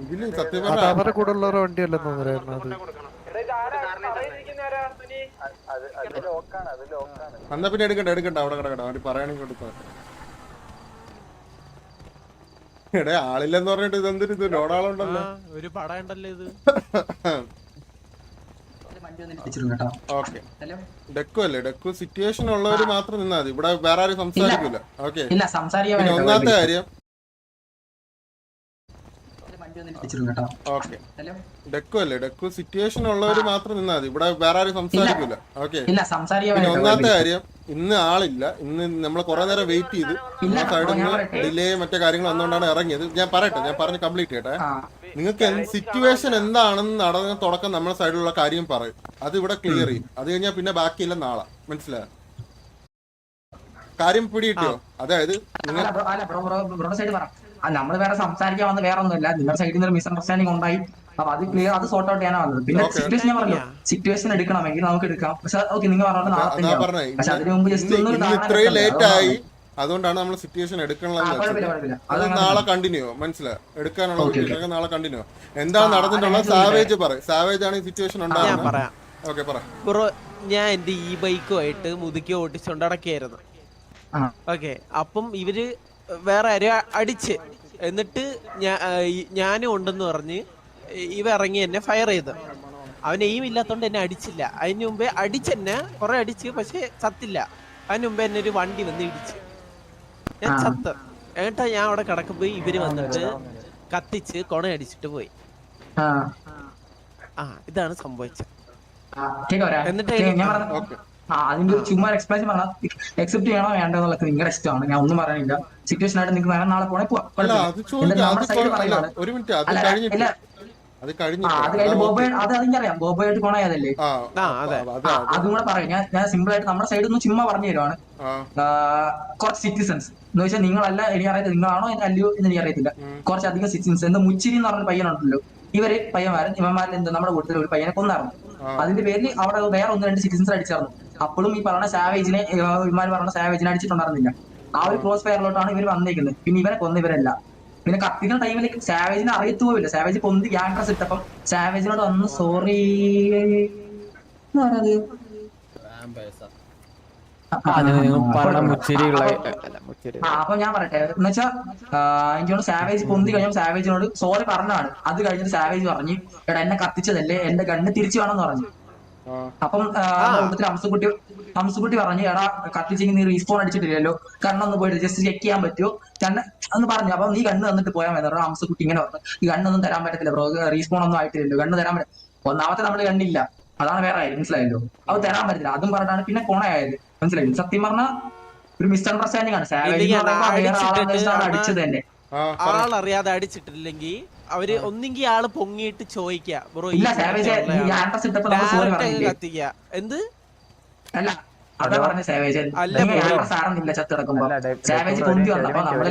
ഇതില് സത്യം പറഞ്ഞ അവരുടെ കൂടെ ഉള്ള വണ്ടിയല്ലെന്ന് പറയുന്നത്. എന്നാ പിന്നെ എടുക്കണ്ട അവിടെ കിടക്കണ്ട. അവര് പറയണെങ്കിൽ കൊടുത്താ. എടേ ആളില്ലെന്ന് പറഞ്ഞിട്ട് ഇതെന്തൊരു ഇത് ലോഡാളുണ്ടല്ലോ. ഒരു പടയുണ്ടല്ലോ ഇത്. ഓക്കെ. ഡെക്കു അല്ലേ? ഡെക്കു സിറ്റുവേഷൻ ഉള്ളവര് മാത്രം നിന്നാ മതി. ഇവിടെ വേറെ ആരും സംസാരിക്കൂല. ഓക്കെ. പിന്നെ ഒന്നാമത്തെ കാര്യം ഓക്കെ. ഡെക്കു അല്ലേ? ഡെക്കു സിറ്റുവേഷൻ ഉള്ളവര് മാത്രം നിന്നാ മതി. ഇവിടെ വേറെ ആരും സംസാരിക്കൂല. ഓക്കെ. പിന്നെ ഒന്നാമത്തെ കാര്യം ഇന്ന് ആളില്ല. ഇന്ന് നമ്മള് കുറെ നേരം വെയിറ്റ് ചെയ്ത് സൈഡിൽ നിന്ന് ഡിലേ മറ്റേ കാര്യങ്ങൾ വന്നുകൊണ്ടാണ് ഇറങ്ങിയത്. ഞാൻ പറഞ്ഞ് കംപ്ലീറ്റ് ചെയ്യട്ടെ. നിങ്ങൾക്ക് സിറ്റുവേഷൻ എന്താണെന്ന് നടന്ന തുടക്കം നമ്മുടെ സൈഡിലുള്ള കാര്യം പറയും. അത് ഇവിടെ ക്ലിയർ ചെയ്യും. അത് കഴിഞ്ഞാൽ പിന്നെ ബാക്കിയില്ല നാളെ. മനസ്സിലായോ? കാര്യം പിടികിട്ടിയോ? അതായത് നമ്മൾ വേറെ സംസാരിക്കാൻ വന്ന വേറെ ഒന്നുമില്ല. നിങ്ങളുടെ സൈഡിൽ നിന്ന് ഒരു മിസ്അണ്ടർസ്റ്റാൻഡിംഗ് ഉണ്ടായി. അപ്പൊ അത് ക്ലിയർ, അത് സോർട്ട് ഔട്ട് ചെയ്യാനാ വന്നത്. പിന്നെ സിറ്റുവേഷൻ ഞാൻ പറഞ്ഞു, സിറ്റുവേഷൻ എടുക്കണമെങ്കിൽ നമുക്ക് എടുക്കാം. പക്ഷെ ഓക്കെ നിങ്ങൾ പറഞ്ഞത് നാളെ. പക്ഷെ അതിന് മുമ്പ് ജസ്റ്റ് ഇത്രയും ലേറ്റ് ആയി. അതുകൊണ്ടാണ് നമ്മൾ സിറ്റുവേഷൻ എടുക്കണമെന്ന്. അത് നാളെ കണ്ടിന്യൂ. മനസ്സിലായോ? എടുക്കാനുള്ള സിറ്റുവേഷൻ നാളെ കണ്ടിന്യൂ. എന്താണ് നടന്നിട്ടുള്ളത് സാവേജ് പറയും. സാവേജ് ആണ് ഈ സിറ്റുവേഷൻ ഉണ്ടാകുന്നത്. ഓക്കെ പറ. ബ്രോ, ഞാൻ എന്റെ ഈ ബൈക്കുമായിട്ട് മുതുക്കി ഓടിച്ചോണ്ട് അടക്കായിരുന്നു. ഓക്കെ. അപ്പം ഇവര് വേറെ ആരും അടിച്ച്, എന്നിട്ട് ഞാനും ഉണ്ടെന്ന് പറഞ്ഞ് ഇവ ഇറങ്ങി എന്നെ ഫയർ ചെയ്ത്. അവൻ എയിം ഇല്ലാത്തോണ്ട് എന്നെ അടിച്ചില്ല. അതിന് മുമ്പേ അടിച്ചെന്നെ കുറെ അടിച്ച്, പക്ഷെ ചത്തില്ല. അതിന് മുമ്പേ എന്നെ ഒരു വണ്ടി വന്ന് ഇടിച്ച് ഞാൻ ചത്ത്. എന്നിട്ടാ ഞാൻ അവിടെ കിടക്കുമ്പോ ഇവര് വന്നിട്ട് കത്തിച്ച് കൊണയടിച്ചിട്ട് പോയി. ഇതാണ് സംഭവിച്ചത്. എന്നിട്ട് അതിന്റെ ഒരു ചുമ്മാ എക്സ്പ്ലനേഷൻ പറഞ്ഞാൽ എക്സെപ്റ്റ് ചെയ്യണോ വേണ്ടോ എന്നുള്ളത് നിങ്ങളുടെ ഇഷ്ടമാണ്. ഞാൻ ഒന്നും പറയാനില്ല. സിറ്റുവേഷൻ ആയിട്ട് നിങ്ങൾക്ക് വേറെ നാളെ പോണേ പോവാം. നമ്മുടെ സൈഡ് പറയുന്നത് അത് കഴിഞ്ഞ് ബോബോയായിട്ട് അതിനറിയാം. ബോബോയായിട്ട് കൊണായതല്ലേ, അതും കൂടെ പറയാം. ഞാൻ സിമ്പിൾ ആയിട്ട് നമ്മുടെ സൈഡിൽ നിന്ന് ചുമ്മാ പറഞ്ഞു തരുവാണ്. കുറച്ച് സിറ്റിസൺസ് എന്ന് വെച്ചാൽ നിങ്ങളല്ല, എനിക്കറിയത്തില്ല നിങ്ങളാണോ അല്ലയോ എന്ന് എനിക്കറിയത്തില്ല. കുറച്ചധികം സിറ്റിസൺസ് എന്താ മുച്ചിരി എന്ന് പറഞ്ഞ പയ്യനുണ്ടല്ലോ, ഇവന്മാരിൽ എന്താ നമ്മുടെ കൂട്ടത്തിൽ ഒരു പയ്യനെ കൊന്നായിരുന്നു. അതിന്റെ പേരിൽ അവിടെ വേറെ 1-2 സിറ്റിസൺസ് അടിച്ചായിരുന്നു. അപ്പോഴും ഈ പറഞ്ഞ സാവേജിനെ, ഇവന്മാർ പറഞ്ഞ സാവേജിനെ അടിച്ചിട്ടുണ്ടായിരുന്നില്ല. ആ ഒരു ക്രോസ് ഫയറിലോട്ടാണ് ഇവർ വന്നേക്കുന്നത്. പിന്നെ ഇവരെ കൊന്നവരല്ല. പിന്നെ കത്തിക്കുന്ന ടൈമിൽ സാവേജിനെ അറിയത്തു പോവില്ല. സാവേജ് പൊന്തി ഗ്യാങ് ഡ്രസ് ഇട്ടപ്പം സാവേജിനോട് വന്ന് സോറി അപ്പൊ ഞാൻ പറയട്ടെ എന്ന് വെച്ചാ എനിക്കോട് സാവേജ് പൊന്തി കഴിഞ്ഞാൽ സാവേജിനോട് സോറി പറഞ്ഞാണ്. അത് കഴിഞ്ഞിട്ട് സാവേജ് പറഞ്ഞു, എടാ എന്നെ കത്തിച്ചതല്ലേ, എന്റെ ഗണ്ണ് തിരിച്ചു വേണമെന്ന് പറഞ്ഞു. അപ്പം കൂട്ടത്തിൽ ഹംസുകുട്ടി പറഞ്ഞു, എടാ കത്തിച്ചെങ്കിൽ നീ റീസ്പോൺ അടിച്ചിട്ടില്ലല്ലോ, കണ്ണൊന്ന് പോയിട്ട് ജസ്റ്റ് ചെക്ക് ചെയ്യാൻ പറ്റുമോ എന്ന് പറഞ്ഞു. അപ്പൊ നീ ഗണ്ണ് തന്നിട്ട് പോയാൽ മതി. ഹംസുകുട്ടി ഇങ്ങനെ പറഞ്ഞു, ഈ ഗണ്ണൊന്നും തരാൻ പറ്റത്തില്ല ബ്രോ, റീസ്പോൺ ഒന്നും ആയിട്ടില്ലല്ലോ, ഗണ്ണ് തരാൻ പറ്റില്ല. ഒന്നാമത്തെ നമ്മുടെ ഗണ്ണില്ല, അതാണ് വേറെ ആയത്, മനസ്സിലായല്ലോ. അത് തരാൻ പറ്റില്ല. അതും പറഞ്ഞിട്ടാണ് പിന്നെ കൊണയായത്, മനസ്സിലായി. സത്യം പറഞ്ഞ ഒരു മിസ്അണ്ടർസ്റ്റാൻഡിംഗ് ആണ്. സാവേജ് അടിച്ചത് തന്നെ ആളറിയാതെ അടിച്ചിട്ടില്ലെങ്കിൽ അവര് ഒന്നെങ്കിൽ ആള് പൊങ്ങിയിട്ട് ചോദിക്കുക ബ്രോ കത്തിക്ക എന്ത് അല്ല അതാ പറഞ്ഞ സാവേജ് സാറന്നില്ല ചത്ത് കിടക്കുമ്പോ സാവേജ് പൊന്തി വന്നപ്പോ നമ്മള്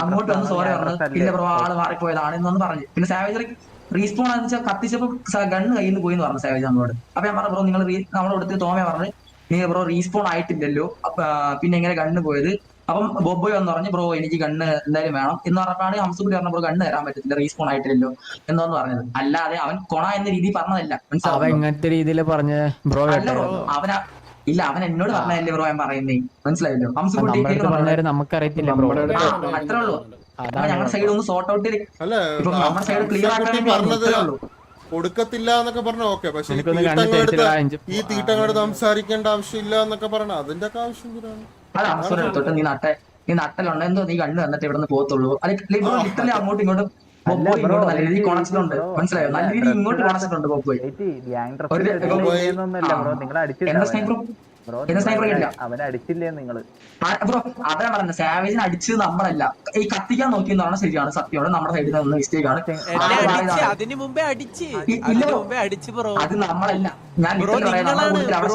അങ്ങോട്ട് വന്ന് സോറി പറഞ്ഞു, ഇല്ല ബ്രോ ആള് മാറിപ്പോയതാണ് എന്നൊന്ന് പറഞ്ഞു. പിന്നെ സാവേജ് റീസ്പോൺ എന്ന് വെച്ചാൽ കത്തിച്ചപ്പോ ഗണ്ണ് കയ്യിൽ നിന്ന് പോയി എന്ന് പറഞ്ഞു സാവേജ് നമ്മളോട്. അപ്പൊ ഞാൻ പറഞ്ഞു ബ്രോ നിങ്ങൾ നമ്മുടെ അടുത്ത് തോമ പറഞ്ഞു, നീ ബ്രോ റീസ്പോൺ ആയിട്ടില്ലല്ലോ, പിന്നെ എങ്ങനെ ഗണ്ണ് പോയത്. അപ്പം ബോബോയ് എന്ന് പറഞ്ഞു, ബ്രോ എനിക്ക് ഗണ്ണ് എന്തായാലും വേണം എന്ന് പറഞ്ഞാണ് ഹംസുകുട്ടി പറഞ്ഞ ബ്രോ ഗണ്ണ് തരാൻ പറ്റത്തില്ല, റീസ്പോൺ ആയിട്ടില്ലല്ലോ എന്നൊന്ന് പറഞ്ഞത്. അല്ലാതെ അവൻ കൊണ എന്ന രീതി പറഞ്ഞതല്ല, മനസ്സിലാവും. ഇല്ല അവൻ എന്നോട് പറഞ്ഞതല്ലേ ബ്രോ ഞാൻ പറയുന്നേ, മനസ്സിലായല്ലോ. ഹംസുകുട്ടി നമുക്കറിയത്തില്ല അത്രേ ഉള്ളൂ. ഞങ്ങളുടെ സൈഡ് ഒന്ന് സോർട്ട് ഔട്ട് നമ്മുടെ സൈഡ് ക്ലിയർ ആക്കാൻ കൊടുക്കത്തില്ല എന്നൊക്കെ പറഞ്ഞ ഓക്കെ, പക്ഷെ ഈ തീട്ടങ്ങളോട് സംസാരിക്കേണ്ട ആവശ്യമില്ല എന്നൊക്കെ പറഞ്ഞ അതിന്റെ ഒക്കെ ആവശ്യം അത് അവസരം നീ നട്ടലുണ്ട് എന്തോ നീ കണ്ണു തന്നിട്ട് ഇവിടെ നിന്ന് പോകത്തുള്ളൂ. ലിറ്ററലി അങ്ങോട്ടും ഇങ്ങോട്ടും നല്ല രീതിയിൽ കൊണച്ചിട്ടുണ്ട്, മനസ്സിലായോ. നല്ല രീതിയിൽ ഇങ്ങോട്ട് കൊണച്ചിട്ടുണ്ട് ബോബോയ്. അവനെ അടിച്ചില്ലേ നിങ്ങള് ബ്രോ? അതാ പറഞ്ഞത്, സാവേജിനെ അടിച്ചത് നമ്മളല്ല, ഈ കത്തിക്കാൻ നോക്കിയെന്ന് പറഞ്ഞാൽ ശരിയാണ്, സത്യമാണ് നമ്മുടെ സൈഡിൽ നിന്ന് മിസ്റ്റേക്ക് ആണ്. അത് നമ്മളല്ല. ഞാൻ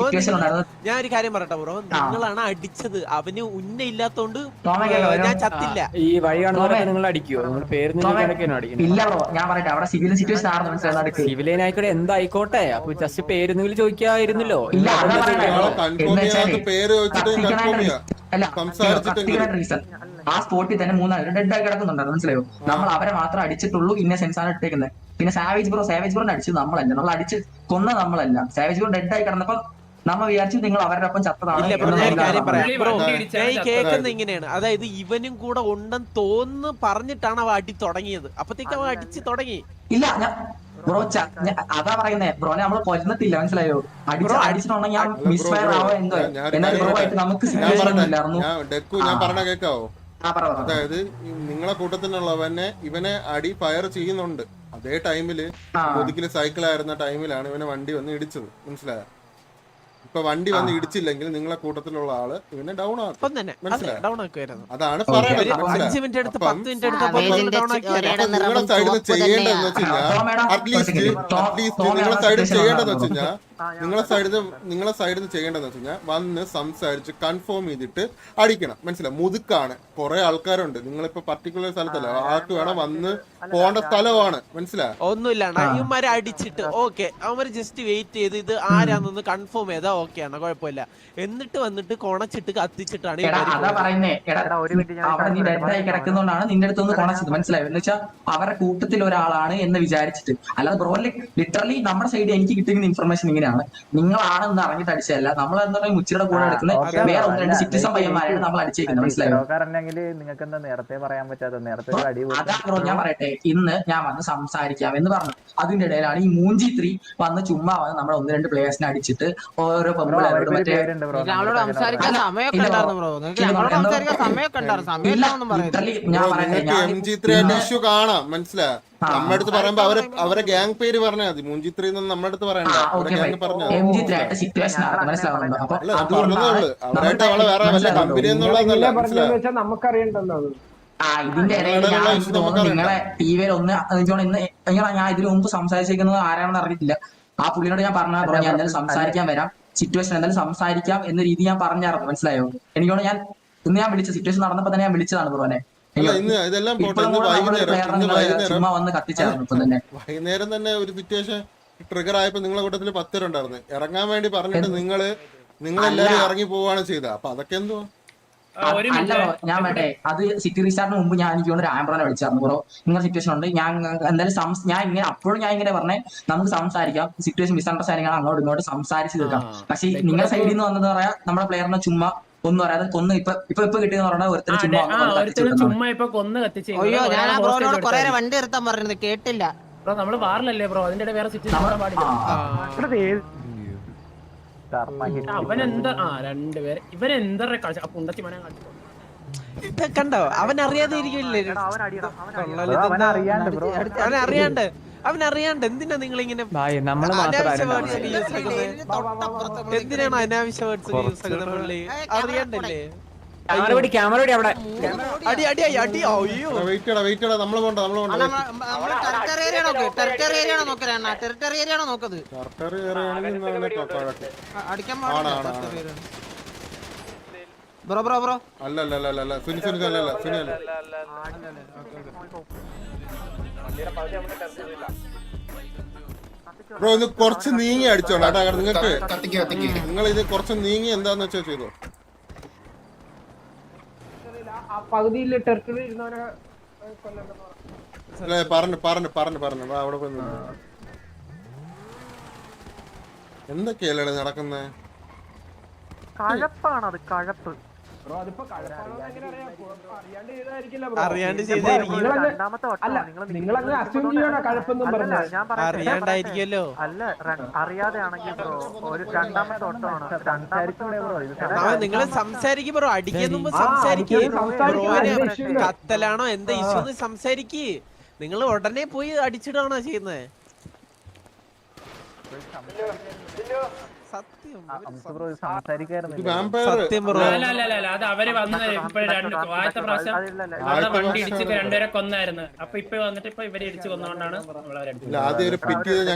സിറ്റുവേഷൻ ഉണ്ടായിരുന്നു. ഞാൻ ഒരു കാര്യം പറയട്ടെ ബ്രോ, നിങ്ങളാണ് അടിച്ചത്. അവന് ഉന്ന ഇല്ലാത്തോണ്ട് ഞാൻ ചത്തില്ല. ഈ വഴി നിങ്ങൾ അടിക്കുവോ? നിങ്ങൾ പേര് ഇല്ല ബ്രോ, ഞാൻ പറയട്ടെ അവിടെ സിവിൽ സിറ്റുവേഷൻ ആയിരുന്നു, മനസ്സിലായി. സിവിലിയൻ ആയിക്കോട്ടെ എന്തായിക്കോട്ടെ, അപ്പൊ ജസ്റ്റ് പേര് ചോദിക്കായിരുന്നല്ലോ. ഇല്ല ആ സ്പോട്ടിൽ തന്നെ 3 ഡെഡ് ആയി കിടക്കുന്നുണ്ടായിരുന്നു, മനസ്സിലായോ. നമ്മൾ അവരെ മാത്രം അടിച്ചിട്ടുള്ളൂ, ഇന്ന സെൻസ് ആണ് ഇട്ടേക്കുന്നത്. പിന്നെ സാവേജ് ബ്രോനെ അടിച്ചത് നമ്മളല്ല, നമ്മൾ അടിച്ച് കൊന്ന നമ്മളല്ല. സാവേജ് ബ്രോ ഡെഡ് ആയി കിടന്നപ്പോ നമ്മ വിചാരിച്ചു നിങ്ങൾ അവരുടെ ഒപ്പം ചത്തതാണ്. കേൾക്കുന്ന ഇങ്ങനെയാണ്, അതായത് ഇവനും കൂടെ ഉണ്ടെന്ന് തോന്നുന്നു പറഞ്ഞിട്ടാണ് അവ അടി തുടങ്ങിയത്. അപ്പത്തേക്ക് അവ അടിച്ച് തുടങ്ങി. ഇല്ല ബ്രോ അതാ പറയുന്നേ, ബ്രോനെ നമ്മൾ കൊല്ലുന്നില്ല, മനസ്സിലായോ. അടിച്ചിട്ടുണ്ടെങ്കിൽ ഞാൻ മിസ്ഫയർ ആവോ എന്തോ. എന്നാൽ ബ്രോ ആയിട്ട് നമുക്ക് ഞാൻ പറഞ്ഞ കേക്കാവോ? അതായത് നിങ്ങളെ കൂട്ടത്തിനുള്ളവനെ ഇവനെ അടി ഫയർ ചെയ്യുന്നുണ്ട്. അതേ ടൈമില് ഒതുക്കില് സൈക്കിൾ ആയിരുന്ന ടൈമിലാണ് ഇവനെ വണ്ടി വന്ന് ഇടിച്ചത്, മനസ്സിലായോ. ഇപ്പൊ വണ്ടി വന്ന് ഇടിച്ചില്ലെങ്കിൽ നിങ്ങളെ കൂട്ടത്തിലുള്ള ആള് ഇവനെ ഡൗൺ ആക്കും, മനസ്സിലായോ. അതാണ് പറയുന്നത്. നിങ്ങളുടെ സൈഡിൽ നിന്ന് ചെയ്യേണ്ടതെന്ന് വെച്ച് കഴിഞ്ഞാൽ അറ്റ്ലീസ്റ്റ് നിങ്ങളുടെ സൈഡിൽ ചെയ്യേണ്ടതെന്ന് വെച്ച് കഴിഞ്ഞാൽ നിങ്ങളെ സൈഡിൽ നിന്ന് ചെയ്യേണ്ടതെന്ന് വെച്ച് കഴിഞ്ഞാൽ വന്ന് സംസാരിച്ച് കൺഫേം ചെയ്തിട്ട് അടിക്കണം, മനസ്സിലായി. മുതുക്കാണ്, കുറെ ആൾക്കാരുണ്ട്, നിങ്ങളിപ്പോ പർട്ടിക്കുലർ സ്ഥലത്തല്ല, ആർക്ക് വേണം വന്ന് പോകേണ്ട സ്ഥലമാണ്, മനസ്സിലായി. ഒന്നുമില്ല ഇവന്മാരെ അടിച്ചിട്ട് ഓക്കെ, അവന്മാര് ജസ്റ്റ് വെയിറ്റ് ചെയ്ത് ഇത് ആരാന്നൊന്ന് കൺഫേം ചെയ്താ ഓക്കെ ആണ്, കുഴപ്പമില്ല. എന്നിട്ട് വന്നിട്ട് കൊണച്ചിട്ട് കത്തിച്ചിട്ടാണ് അവിടെ നീ ഡെഡായി കിടക്കുന്നോണ്ടാണ് നിന്റെ അടുത്തൊന്ന് കൊണച്ചത്, മനസ്സിലായോ. എന്ന് വെച്ചാൽ അവരുടെ കൂട്ടത്തിൽ ഒരാളാണ് എന്ന് വിചാരിച്ചിട്ട്. അല്ലാതെ ബ്രോ ലിറ്ററലി നമ്മുടെ സൈഡ് എനിക്ക് കിട്ടുന്ന ഇൻഫർമേഷൻ ഇങ്ങനെയാണ്. അടിച്ചതാണ്. നിങ്ങളാണെന്ന് അറിഞ്ഞിട്ട് അടിച്ചതല്ല. നമ്മൾ എന്താ പറയുക മുച്ചിയുടെ കൂടെ എടുക്കുന്ന വേറെ 1-2 സിറ്റിസൺ പയ്യന്മാരെയാണ് നമ്മൾ അടിച്ചേക്കുന്നത്. മനസ്സിലായോ? നിങ്ങൾക്ക് എന്താ നേരത്തെ പറയാൻ പറ്റാത്ത? നേരത്തെ അതാ ബ്രോ ഞാൻ പറയട്ടെ, ഇന്ന് ഞാൻ വന്ന് സംസാരിക്കാം എന്ന് പറഞ്ഞു. അതിന്റെ ഇടയിലാണ് ഈ മൂഞ്ചി 3 വന്ന് ചുമ്മാ വന്ന് നമ്മുടെ 1-2 പ്ലേയേഴ്സിനെ അടിച്ചിട്ട് ഓരോ പെമ്പിളോട് മറ്റേ സംസാരിക്കാൻ സമയമൊക്കെ ഉണ്ടായിരുന്നു ബ്രോ. സംസാരിക്കാൻ സമയമൊക്കെ ഉണ്ടായിരുന്നു. സമയമില്ലാന്നും പറയുന്നത് ഞാൻ പറയട്ടെ, MG3 ഇഷ്യൂ കാണാം, മനസ്സിലായി. നമ്മുടെ അടുത്ത് പറയുമ്പോ അവരെ ഗ്യാങ് പേര് പറഞ്ഞാൽ മതി. മൂഞ്ചി3 നമ്മുടെ അടുത്ത് പറയണ്ട, പറഞ്ഞാൽ MG3 ആയിട്ട് സിറ്റുവേഷൻ മനസ്സിലാവുന്നുണ്ടോ? അപ്പൊ അവരായിട്ട് അവളെ വേറെ വല്ല കമ്പനി എന്നുള്ളതല്ല, മനസ്സിലായി. നമുക്കറിയണ്ടല്ലോ അത്. ഇതിന്റെ ഇടയിൽ നിങ്ങളെ ടിവിയിൽ ഒന്ന് ഞാൻ ഇതിനു മുമ്പ് സംസാരിച്ചിരിക്കുന്നത് ആരാണെന്ന് അറിയില്ല. ആ പുള്ളിയോട് ഞാൻ പറഞ്ഞ ഞാൻ എന്തായാലും സംസാരിക്കാൻ വരാം, സിറ്റുവേഷൻ എന്തായാലും സംസാരിക്കാം എന്ന രീതി ഞാൻ പറഞ്ഞായിരുന്നു. മനസ്സിലായോ? എനിക്കോട് ഞാൻ ഇന്ന് ഞാൻ വിളിച്ച സിറ്റുവേഷൻ നടന്നപ്പോ തന്നെ ഞാൻ വിളിച്ചതാണ് ബ്രോനെ. ചുമ്മാ വന്ന് കത്തിച്ചായിരുന്നു ഇപ്പൊ തന്നെ. വൈകുന്നേരം തന്നെ ഒരു സിറ്റുവേഷൻ ട്രിഗർ ആയപ്പോ നിങ്ങളെ കൂട്ടത്തിൽ 10 പേരുണ്ടായിരുന്നു. ഇറങ്ങാൻ വേണ്ടി പറഞ്ഞിട്ട് നിങ്ങളെല്ലാരും ഇറങ്ങി പോവാണ് ചെയ്തത്. അപ്പൊ അതൊക്കെ എന്തുവാ? അല്ല ബ്രോ, ഞാൻ വേണ്ടേ അത് സിറ്റി റീസ്റ്റാർട്ടിന് മുമ്പ് ഞാൻ എനിക്ക് ഒരു ആംബ്രോനെ വിളിച്ചായിരുന്നു ബ്രോ. ഇങ്ങനെ സിറ്റുവേഷൻ ഉണ്ട്, ഞാൻ എന്തായാലും ഞാൻ ഇങ്ങനെ അപ്പോഴും ഞാൻ ഇങ്ങനെ പറഞ്ഞേ നമുക്ക് സംസാരിക്കാം, സിറ്റുവേഷൻ മിസ്അണ്ടർസ്റ്റാൻഡിംഗ് ആണ്, അങ്ങോട്ട് ഇങ്ങോട്ട് സംസാരിച്ച് തീർക്കാം. പക്ഷെ നിങ്ങളുടെ സൈഡിൽ നിന്ന് വന്നത് പറയാ നമ്മുടെ പ്ലെയറിനെ ചുമ്മാ ഒന്നും പറയാതെ കൊന്ന് ഇപ്പൊ കിട്ടിയെന്ന് പറഞ്ഞാൽ ഒരുത്തരം ചുമ്മാ ഇപ്പൊ കൊന്ന് കത്തിച്ചു. അയ്യോ ഞാൻ ആ ബ്രോനോട് കുറെ വണ്ടി നിർത്താൻ പറഞ്ഞത് കേട്ടില്ല ബ്രോ. നമ്മള് വാറിലല്ലേ ബ്രോ, അതിന്റെ വേറെ സിറ്റുവേഷൻ പാടില്ല. അവനെന്താ രണ്ടുപേര് ഇവരെന്താ കളിച്ച പുണ്ടത്തി മനം കളിച്ചു കണ്ടോ? അവൻ അറിയാതെ ഇരിക്കില്ലേ? അവനറിയാണ്ട് എന്തിനാ നിങ്ങൾ ഇങ്ങനെ എന്തിനാണ് അനാവശ്യ വേർഡ്സ് യൂസ് ആക്കുന്നത്? പുള്ളി അറിയാണ്ടല്ലേ? ബ്രോ ഇത് കുറച്ച് നീങ്ങി അടിച്ചോളാം കേട്ടോ. നിങ്ങൾ ഇത് കുറച്ച് നീങ്ങി എന്താന്ന് വെച്ചാൽ ചെയ്തോ. പകുതിയിൽ ടെറിട്ടറി ഇരുന്നവനെ അല്ലേ പറഞ്ഞു അവിടെ പോയി എന്തൊക്കെയല്ലേ നടക്കുന്നേ? കഴപ്പാണത്, കഴപ്പ്. അറിയാണ്ട് ചെയ്തായിരിക്കും. അറിയാണ്ടായിരിക്കല്ലോ. അല്ല അറിയാതെ ആണെങ്കിൽ ബ്രോ ഒരു രണ്ടാമത്തെ ഓട്ടമാണ്. നിങ്ങള് സംസാരിക്കും ബ്രോ, അടിക്കുന്ന മുമ്പ് സംസാരിക്കും. കത്തലാണോ എന്താ ഇഷ്യൂ സംസാരിക്ക്. നിങ്ങൾ ഉടനെ പോയി അടിച്ചിടാണോ ചെയ്യുന്നത്? സത്യം ബ്രോ. അത് അവര് വന്നത് ഇപ്പൊ ആദ്യത്തെ പ്രാവശ്യം വണ്ടി ഇടിച്ച് രണ്ടുപേരെ കൊന്നായിരുന്നു. അപ്പൊ ഇപ്പൊ വന്നിട്ട് ഇപ്പൊ ഇവരെ ഇടിച്ച് കൊന്നുകൊണ്ടാണ്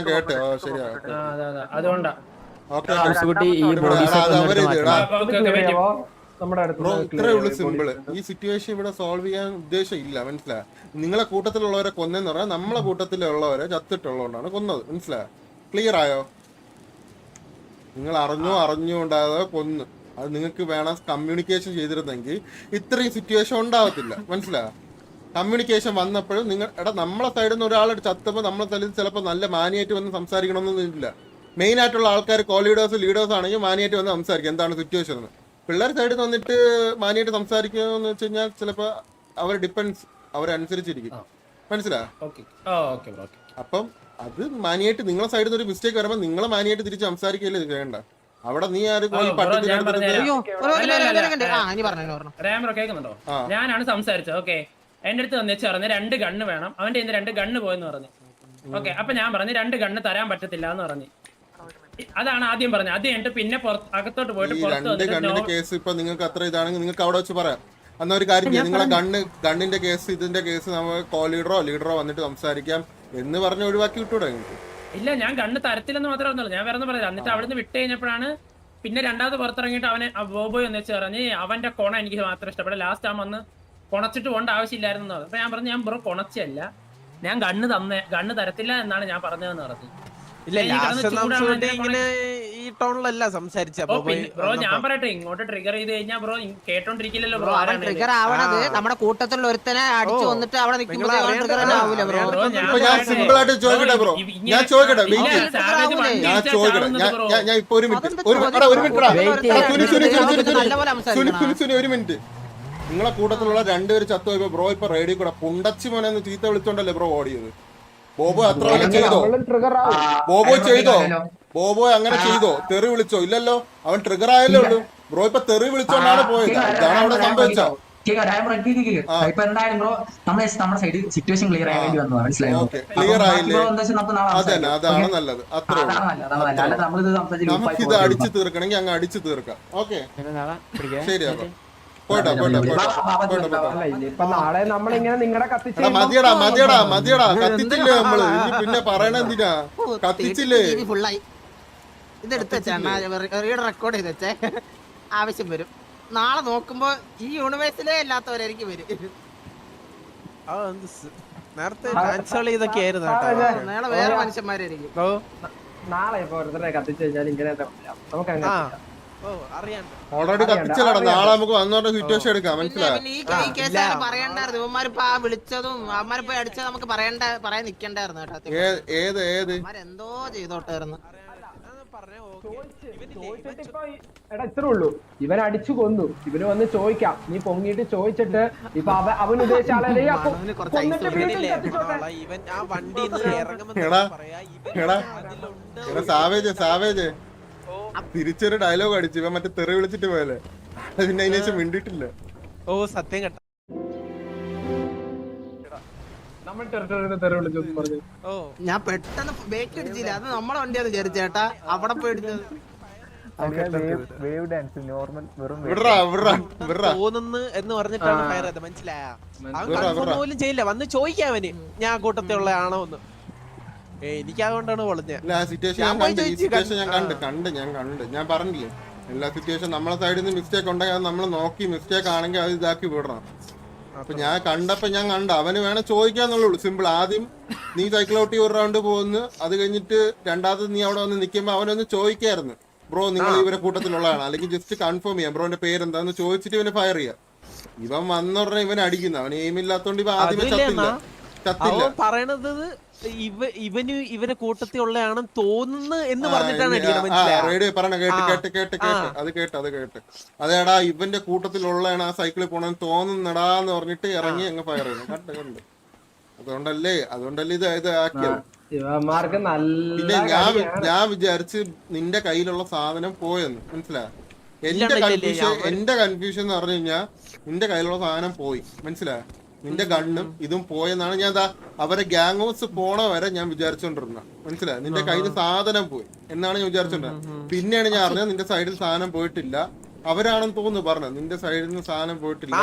അതുകൊണ്ടാ. ഇത്രേ ഉള്ളു സിമ്പിള്. ഈ സിറ്റുവേഷൻ ഇവിടെ സോൾവ് ചെയ്യാൻ ഉദ്ദേശം ഇല്ല, മനസ്സിലായി. നിങ്ങളെ കൂട്ടത്തിലുള്ളവരെ കൊന്നെന്ന് പറഞ്ഞാൽ നമ്മളെ കൂട്ടത്തിലുള്ളവരെ ചത്തിട്ടുള്ളതുകൊണ്ടാണ് കൊന്നത്, മനസ്സിലായോ? ക്ലിയർ ആയോ? നിങ്ങൾ അറിഞ്ഞുകൊണ്ടാതെ കൊന്ന്. അത് നിങ്ങൾക്ക് വേണം കമ്മ്യൂണിക്കേഷൻ ചെയ്തിരുന്നെങ്കിൽ ഇത്രയും സിറ്റുവേഷൻ ഉണ്ടാവത്തില്ല, മനസ്സിലായോ? കമ്മ്യൂണിക്കേഷൻ വന്നപ്പോഴും നമ്മളെ സൈഡിൽ നിന്ന് ഒരാൾ ചത്തപ്പോൾ നമ്മളെ സൈഡിൽ ചിലപ്പോൾ നല്ല മാനിയായിട്ട് വന്ന് സംസാരിക്കണമെന്നൊന്നും ഇല്ല. മെയിൻ ആയിട്ടുള്ള ആൾക്കാർ ലീഡേഴ്സ് ആണെങ്കിൽ മാനിയായിട്ട് വന്ന് സംസാരിക്കും എന്താണ് സിറ്റുവേഷൻ എന്ന്. പിള്ളേർ സൈഡിൽ നിന്ന് വന്നിട്ട് മാനിയായിട്ട് സംസാരിക്കുകയെന്ന് വെച്ച് കഴിഞ്ഞാൽ ചിലപ്പോൾ അവരനുസരിച്ചിരിക്കും, മനസ്സിലായോ? അപ്പം അത് മാനിയായിട്ട് നിങ്ങളെ സൈഡിൽ നിന്ന് ഒരു മിസ്റ്റേക്ക് വരുമ്പോൾ നിങ്ങളെ മാനിയായിട്ട് തിരിച്ച് സംസാരിക്കുകയല്ലേ ചെയ്യണ്ട. അവിടെ നീ കേൾക്കുന്നുണ്ടോ? ഞാനാണ് സംസാരിച്ചത്. ഓക്കെ, എന്റെ അടുത്ത് വന്നിച്ച് പറഞ്ഞ് 2 ഗണ്ണ് വേണം, അവന്റെ 2 ഗണ്ണ് പോയെന്ന് പറഞ്ഞു. ഓക്കെ, അപ്പൊ ഞാൻ പറഞ്ഞു 2 ഗണ്ണ് തരാൻ പറ്റത്തില്ല എന്ന് പറഞ്ഞു. അതാണ് ആദ്യം പറഞ്ഞത്. അത് കഴിഞ്ഞിട്ട് പിന്നെ അകത്തോട്ട് പോയിട്ട് കേസ് ഇപ്പൊ നിങ്ങൾക്ക് അത്ര ഇതാണെങ്കിൽ നിങ്ങൾക്ക് അവിടെ വെച്ച് പറയാം. അന്ന് ഒരു കാര്യം ചെയ്യാം, നിങ്ങളെ ഗണ്ണിന്റെ കേസ് ഇതിന്റെ കേസ് നമ്മൾ ലീഡറോ വന്നിട്ട് സംസാരിക്കാം എന്ന് പറഞ്ഞ് ഒഴിവാക്കി വിട്ടൂടെ? ഇല്ല, ഞാൻ ഗണ്ണ് തരത്തില്ലെന്ന് മാത്രമേ പറഞ്ഞുള്ളൂ. ഞാൻ വേറെ പറയാം. എന്നിട്ട് അവിടുന്ന് വിട്ട് കഴിഞ്ഞപ്പോഴാണ് പിന്നെ രണ്ടാമത് പുറത്തിറങ്ങിയിട്ട് അവനെ ബോബോയ് എന്ന് വെച്ച് പറഞ്ഞ് അവന്റെ കൊണ എനിക്ക് മാത്രം ഇഷ്ടപ്പെടില്ല. ലാസ്റ്റ് അവൻ വന്ന് കൊണച്ചിട്ട് പോകേണ്ട ആവശ്യമില്ലായിരുന്നു. അപ്പൊ ഞാൻ പറഞ്ഞു ഞാൻ ബ്രോ കൊണച്ചല്ല, ഞാൻ ഗണ്ണ് തരത്തില്ല എന്നാണ് ഞാൻ പറഞ്ഞതെന്ന് പറഞ്ഞു. ഇങ്ങനെ ഈ ടോണിലല്ല സംസാരിച്ച ബ്രോ ഞാൻ പറയട്ടെ ഇങ്ങോട്ട് ട്രിഗർ ചെയ്ത് കഴിഞ്ഞാൽ ബ്രോ കേട്ടോണ്ടിരിക്കില്ലല്ലോ ബ്രോ അവൻ ട്രിഗർ ആവണത് നമ്മുടെ കൂട്ടത്തിലുള്ള ഒരുത്തനെ അടിച്ചു വന്നിട്ട് അവിടെ നിൽക്കുമ്പോൾ ട്രിഗർ ആവൂല ബ്രോ. ഇപ്പൊ ഞാൻ സിമ്പിൾ ആയിട്ട് ചോദിക്കട്ടെ ബ്രോ, ഞാൻ ചോദിക്കട്ടെ, വെയിറ്റ് ഞാൻ ചോദിക്കട്ടെ, ഞാൻ ഇപ്പൊ ഒരു മിനിറ്റ് ഒരു മിനിറ്റ്. നിങ്ങളെ കൂട്ടത്തിലുള്ള രണ്ടുപേര് ചത്തുപോയപ്പോ ബ്രോ ഇപ്പൊ റേഡിയോ കൂടെ പുണ്ടച്ചി മോനെന്ന് ചീത്ത വിളിച്ചോണ്ടല്ലേ ബ്രോ ഓടിയത്? ബോബോ അത്ര ചെയ്തോ? ബോബോ ചെയ്തോ? ബോബോ അങ്ങനെ ചെയ്തോ? തെറി വിളിച്ചോ? ഇല്ലല്ലോ, അവൻ ട്രിഗർ ആയല്ലേ ഉള്ളൂ. ബ്രോ ഇപ്പൊ തെറി വിളിച്ചോണ്ടാണ് പോയത്. ഇതാണ് അവിടെ സംഭവിച്ചോ? ഇപ്പൊ എന്തായാലും ബ്രോ നമ്മുടെ സൈഡ് സിറ്റുവേഷൻ ക്ലിയർ ആയാൻ വേണ്ടി വന്നു, മനസ്സിലായോ? ക്ലിയർ ആയില്ലേ? അതന്നെ, അതാണ് നല്ലത്. അത്രേ നമുക്കിത് അടിച്ചു തീർക്കണമെങ്കിൽ അങ്ങ് അടിച്ചു തീർക്കാം. ഓക്കെ ശരി, അപ്പൊ പോയിട്ടോ പോയിട്ടോ പോയിട്ടോ. നാളെ നമ്മളിങ്ങനെ നിങ്ങളുടെ കത്തിച്ച് മതിയടാ കത്തിച്ചില്ലേ നമ്മള്? ഇനി പിന്നെ പറയണ എന്തിനാ? കത്തിച്ചില്ലേ? ഫുള്ളായി. ഇതെടുത്ത് വെച്ചാ റെക്കോർഡ് ചെയ്ത് വെച്ചേ, ആവശ്യം വരും. നാളെ നോക്കുമ്പോ ഈ യൂണിവേഴ്സിലെ അല്ലാത്തവരായിരിക്കും വരും. നേരത്തെ ട്രാൻസ്ഫർ ഇതൊക്കെ ആയിരുന്നു നാളെ വേറെ മനുഷ്യന്മാരായിരിക്കും. നാളെ ഇപ്പൊ ഓരോരുത്തരെ കത്തിച്ച് കഴിഞ്ഞാൽ ഇങ്ങനെ നമുക്ക് അങ്ങനെ ഓൾറെഡി കത്തിച്ചല്ലടാ. നാളെ നമുക്ക് വന്നോണ്ട് സിറ്റുവേഷൻ എടുക്കാം, മനസ്സിലായോ? ഈ കേസ് പറയണ്ടായിരുന്നു. ഇവന്മാരിപ്പോ ആ വിളിച്ചതും അവന്മാരെ പോയി അടിച്ചതും നമുക്ക് പറയാൻ നിക്കണ്ടായിരുന്നു കേട്ടോ. ഏത് എന്തോ ചെയ്തോട്ടായിരുന്നു. എടാ ഇത്രേ ഉള്ളൂ, ഇവൻ അടിച്ചു കൊന്നു. ഇവന് വന്ന് ചോദിക്കാം, നീ പൊങ്ങിയിട്ട് ചോദിച്ചിട്ട് ഇപ്പൊ അവൻ ഉദ്ദേശിച്ച ആളെ സാവേജ് തിരിച്ചൊരു ഡയലോഗ് അടിച്ചു. ഇവൻ മറ്റേ തെറി വിളിച്ചിട്ട് പോയല്ലേ, പിന്നെ അതിന് ശേഷം മിണ്ടിട്ടില്ല. ഓ സത്യം കേട്ടോ. ഞാൻ പെട്ടെന്ന് ബേക്ക് അടിച്ചില്ല, അത് നമ്മളെ വണ്ടിയാന്ന് വിചാരിച്ചേട്ടാ. അവിടെ പോയിടിച്ചത് തോന്നുന്നു എന്ന് പറഞ്ഞിട്ടാണ് ഫയർ ചെയ്തത്, മനസ്സിലായ? അവൻ കൺഫേം പോലും ചെയ്യില്ല, വന്ന് ചോദിക്കാം അവന് ഞാൻ കൂട്ടത്തിലുള്ള ആണോ എന്ന്. എനിക്ക് അതുകൊണ്ടാണ് പൊളിഞ്ഞത്. ഞാൻ പറഞ്ഞില്ലേ, എല്ലാ സിറ്റുവേഷൻ നമ്മളെ സൈഡിൽ നിന്ന് മിസ്റ്റേക്ക് ഉണ്ടെങ്കിൽ അത് നമ്മൾ നോക്കി, മിസ്റ്റേക്ക് ആണെങ്കിൽ അത് ഇതാക്കി വിടണം. അപ്പൊ ഞാൻ കണ്ടപ്പോ അവന് വേണം ചോദിക്കാന്നുള്ളൂ, സിമ്പിൾ. ആദ്യം നീ സൈക്കിൾ ഔട്ടി ഒരു റൗണ്ട് പോകുന്നു, അത് കഴിഞ്ഞിട്ട് രണ്ടാമത് നീ അവിടെ വന്ന് നിൽക്കുമ്പോ അവനൊന്ന് ചോദിക്കായിരുന്നു, ബ്രോ നിങ്ങൾ ഇവരെ കൂട്ടത്തിലുള്ളതാണ്, അല്ലെങ്കിൽ ജസ്റ്റ് കൺഫേം ചെയ്യാം ബ്രോന്റെ പേരെന്താന്ന് ചോദിച്ചിട്ട് ഇവന് ഫയർ ചെയ്യാം. ഇവൻ വന്നുടനെ ഇവൻ അടിക്കുന്നു, അവന് എയിം ഇല്ലാത്തോണ്ട് ഇവ ആദ്യമേ ചത്തില്ല. പറയണത് ഇവരെ കൂട്ടത്തിലുള്ളതാണ് തോന്നുന്നു എന്ന് പറഞ്ഞിട്ടാണ് റേഡിയോ പറയണ കേട്ട് അതേടാ ഇവന്റെ കൂട്ടത്തിലുള്ളതാണ് ആ സൈക്കിളിൽ പോണെന്ന് തോന്നുന്നടാന്ന് പറഞ്ഞിട്ട് ഇറങ്ങി അങ്ങ് ഫയർ ചെയ്യുന്നു. കണ്ട് അതുകൊണ്ടല്ലേ ഇത് ആക്കിയത്. പിന്നെ ഞാൻ വിചാരിച്ച് നിന്റെ കയ്യിലുള്ള സാധനം പോയെന്ന്, മനസ്സിലായോ? എന്റെ കൺഫ്യൂഷൻ എന്ന് പറഞ്ഞു കഴിഞ്ഞാൽ നിന്റെ കയ്യിലുള്ള സാധനം പോയി, മനസ്സിലായോ? നിന്റെ ഗണ്ണും ഇതും പോയെന്നാണ് ഞാൻ അവരെ ഗ്യാങ് ഹൗസ് പോണ വരെ ഞാൻ വിചാരിച്ചോണ്ടിരുന്ന, മനസ്സിലായോ? നിന്റെ കയ്യിൽ സാധനം പോയി എന്നാണ് ഞാൻ വിചാരിച്ചോണ്ടിരുന്നത്. പിന്നെയാണ് ഞാൻ അറിഞ്ഞത് നിന്റെ സൈഡിൽ സാധനം പോയിട്ടില്ല, അവരാണെന്ന് തോന്നുന്നു പറഞ്ഞത്. നിന്റെ സൈഡിൽ നിന്ന് സാധനം പോയിട്ടില്ല,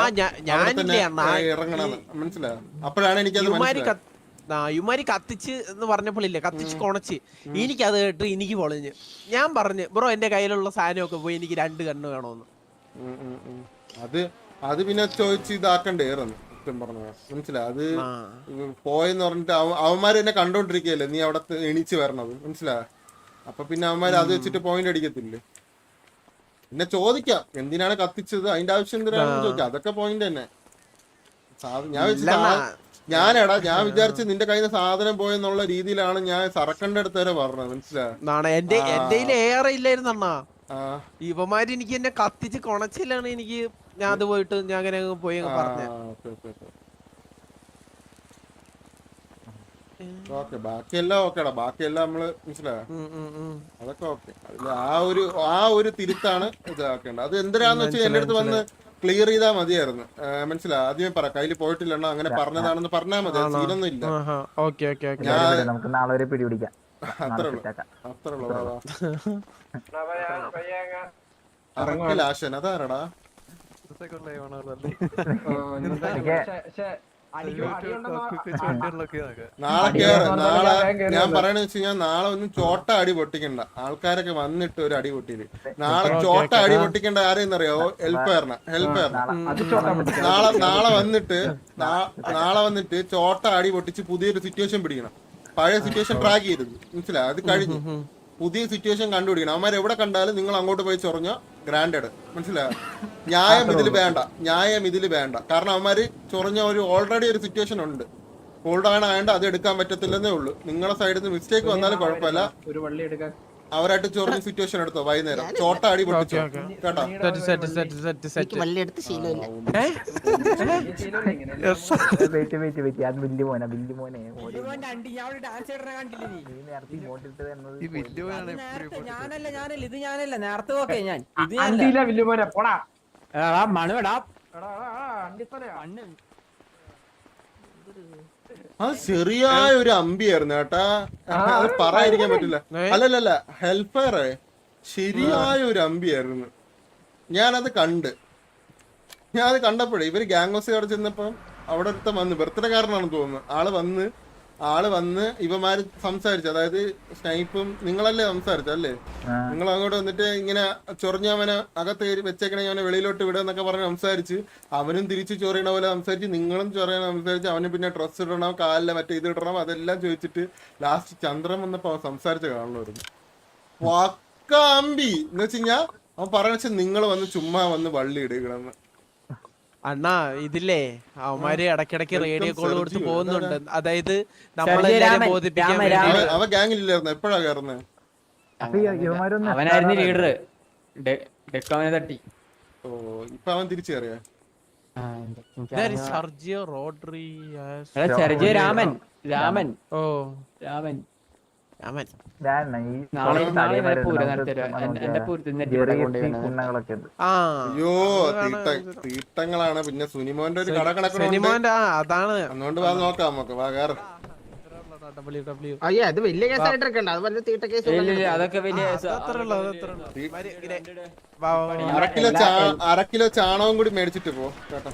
ഇറങ്ങണമെന്ന്, മനസ്സിലായോ? അപ്പോഴാണ് എനിക്കത് മനസ്സിലായത്. ഇവന്മാര് കത്തിച്ച് എന്ന് പറഞ്ഞപ്പോഴില്ലേ, കത്തിച്ച് കൊണച്ച് എനിക്കത് കേട്ട് എനിക്ക് പൊളിഞ്ഞ്. ഞാൻ പറഞ്ഞു ബ്രോ എന്റെ കയ്യിലുള്ള സാധനമൊക്കെ പോയി, എനിക്ക് 2 കണ്ണ് വേണോന്ന്. അത് പിന്നെ ചോദിച്ച് ഇതാക്കണ്ടേറുന്നു പറഞ്ഞ, മനസ്സിലായി? അത് പോയെന്ന് പറഞ്ഞിട്ട് അവന്മാര് എന്നെ കണ്ടോണ്ടിരിക്കല്ലേ നീ അവിടെ എണീച്ച് വരണത്, മനസ്സിലായോ? അപ്പൊ പിന്നെ അവന്മാര് അത് വെച്ചിട്ട് പോയിന്റ് അടിക്കത്തില്ലേ? പിന്നെ ചോദിക്കാം എന്തിനാണ് കത്തിച്ചത്, അതിന്റെ ആവശ്യം എന്തിനാണെന്ന് ചോദിക്കാം, അതൊക്കെ പോയിന്റ് തന്നെ. ഞാൻ വിചാരിച്ചു നിന്റെ കയ്യിൽ നിന്ന് സാധനം പോയെന്നുള്ള രീതിയിലാണ് ഞാൻ സറക്കണ്ട അടുത്ത് വരെ പറഞ്ഞത്, മനസ്സിലായോ? എന്റെ ഏറെ ഇല്ലായിരുന്നു അണ്ണാ. ഇവന്മാര് എനിക്ക് എന്നെ കത്തിച്ച് കൊണച്ചില്ലാണ് എനിക്ക്. ഞാൻ അത് പോയിട്ട് ഞാൻ അങ്ങനെ പോയി പറഞ്ഞു. ബാക്കിയെല്ലാം ഓക്കേടാ, ബാക്കിയെല്ലാം നമ്മള് മനസ്സിലായോ? അതൊക്കെ ഓക്കെ. ആ ഒരു തിരുത്താണ് ഇതാക്കേണ്ടത്. അത് എന്തിനാന്ന് വെച്ചാൽ എന്റെ അടുത്ത് വന്ന് ക്ലിയർ ചെയ്താൽ മതിയായിരുന്നു, മനസ്സിലായി? ആദ്യമേ പറ കയ്യിൽ പോയിട്ടില്ല അങ്ങനെ പറഞ്ഞതാണെന്ന് പറഞ്ഞാൽ മതി, സീനൊന്നും ഇല്ല. നമുക്ക് നാളെ വരെ പിടിപിടിക്കാം. അത്രേ ഉള്ളൂ. ആശൻ അതാരടാ? നാളെ ഞാൻ പറയണെന്ന് വെച്ച് കഴിഞ്ഞാൽ നാളെ ഒന്നും ചോട്ട അടി പൊട്ടിക്കണ്ട. ആൾക്കാരൊക്കെ വന്നിട്ട് ഒരു അടി പൊട്ടിയില്. നാളെ ചോട്ട അടി പൊട്ടിക്കേണ്ട ആരെയെന്നറിയോ? ഹെൽപ്പേറിന. നാളെ വന്നിട്ട് ചോട്ട അടി പൊട്ടിച്ച് പുതിയൊരു സിറ്റുവേഷൻ പിടിക്കണം. പഴയ സിറ്റുവേഷൻ ട്രാക്ക് ചെയ്തത്, മനസ്സിലായി? അത് കഴിഞ്ഞു. പുതിയ സിറ്റുവേഷൻ കണ്ടുപിടിക്കണം. അവന്മാർ എവിടെ കണ്ടാലും നിങ്ങൾ അങ്ങോട്ട് പോയി ചൊറഞ്ഞ ഗ്രാൻഡഡ്, മനസ്സിലായോ? ന്യായം ഇതിൽ വേണ്ട. കാരണം അവന്മാര് ചൊറഞ്ഞ ഓൾറെഡി ഒരു സിറ്റുവേഷൻ ഉണ്ട്. കോൾഡ് ആയതുകൊണ്ട് അത് എടുക്കാൻ പറ്റത്തില്ലെന്നേ ഉള്ളൂ. നിങ്ങളുടെ സൈഡിൽ നിന്ന് മിസ്റ്റേക്ക് വന്നാലും കുഴപ്പമില്ല. ഒരു വള്ളി എടുക്കാൻ അവരായിട്ട് ചൊറിഞ്ഞ സിറ്റുവേഷൻ എടുത്തോ വൈകുന്നേരം, ചോട്ട അടി പൊട്ടിച്ചോ കേട്ടോ. വള്ളിയെടുത്ത് ശീലമില്ല. അത് വലിയ മോനെ ഞാനല്ല നേരത്തെ ഓക്കെ ഞാൻ അണ്ടിയില്ല വില്ലുമോനെ പോടാ. മണുവിടാ അത് ശരിയായ ഒരു അമ്പിയായിരുന്നു കേട്ടാ. അത് പറയാതിരിക്കാൻ പറ്റില്ല. അല്ലല്ല ഹെൽപ്പർ ശരിയായ ഒരു അമ്പിയായിരുന്നു. ഞാനത് കണ്ടപ്പോഴേ ഇവര് ഗ്യാങ് ഹൗസ് അവിടെ ചെന്നപ്പോ അവിടെ ഒരുത്തൻ വന്ന്, ബർത്ത്ഡേ കാരനാണെന്ന് തോന്നുന്നു. ആള് വന്ന് ഇവന്മാര് സംസാരിച്ചു. അതായത് സ്നൈപ്പും നിങ്ങളല്ലേ സംസാരിച്ചല്ലേ, നിങ്ങൾ അങ്ങോട്ട് വന്നിട്ട് ഇങ്ങനെ ചൊറിഞ്ഞവനെ അകത്ത് വെച്ചേക്കണേ അവനെ വെളിയിലോട്ട് വിടുക പറഞ്ഞ് സംസാരിച്ച്, അവനും തിരിച്ച് ചൊറിയണ പോലെ സംസാരിച്ച്, നിങ്ങളും ചൊറിയണ സംസാരിച്ച്, അവന് പിന്നെ ഡ്രസ്സ് ഇടണം, കാലിലെ മറ്റേ ഇത് ഇടണം, അതെല്ലാം ചോദിച്ചിട്ട് ലാസ്റ്റ് ചന്ദ്രൻ വന്നപ്പോ അവൻ സംസാരിച്ച കാണുമായിരുന്നു. പക്ക അമ്പി എന്ന് വെച്ച് കഴിഞ്ഞാ അവൻ പറഞ്ഞ നിങ്ങൾ വന്ന് ചുമ്മാ വന്ന് വള്ളി ഇടുകയെന്ന്. അണ്ണാ ഇതില്ലേ അവന്മാര് ഇടയ്ക്കിടയ്ക്ക് റേഡിയോ കോൾ കൊടുത്ത് പോകുന്നുണ്ട്. അതായത് നമ്മളെല്ലാരും ബോധിപ്പിക്കാൻ വേണ്ടി. അവ ഗ്യാങ്ങിലില്ലായിരുന്നു, എപ്പോഴാ കയറുന്നത്? അവനായിരുന്നു ലീഡർ. ഡെക്കവനെ തട്ടി. ഓ ഇപ്പൊ അവൻ തിരിച്ചു കയറിയാ? Sergio Rodri Sergio Raman. ഓ രാമൻ അയ്യോ തീട്ടങ്ങളാണ്. പിന്നെ സുനിമോന്റെ ഒരു കട സിനിമോന്റെ അതാണ്. അതുകൊണ്ട് നോക്കാം നമുക്ക്. വേറെ അയ്യോ അത് വലിയ കേസായിട്ട് എടുക്കണ്ട. അത് വലിയ തീട്ട കേസ്. അതൊക്കെ വലിയ 1/2 കിലോ ചാണകം കൂടി മേടിച്ചിട്ട് പോ കേട്ടോ.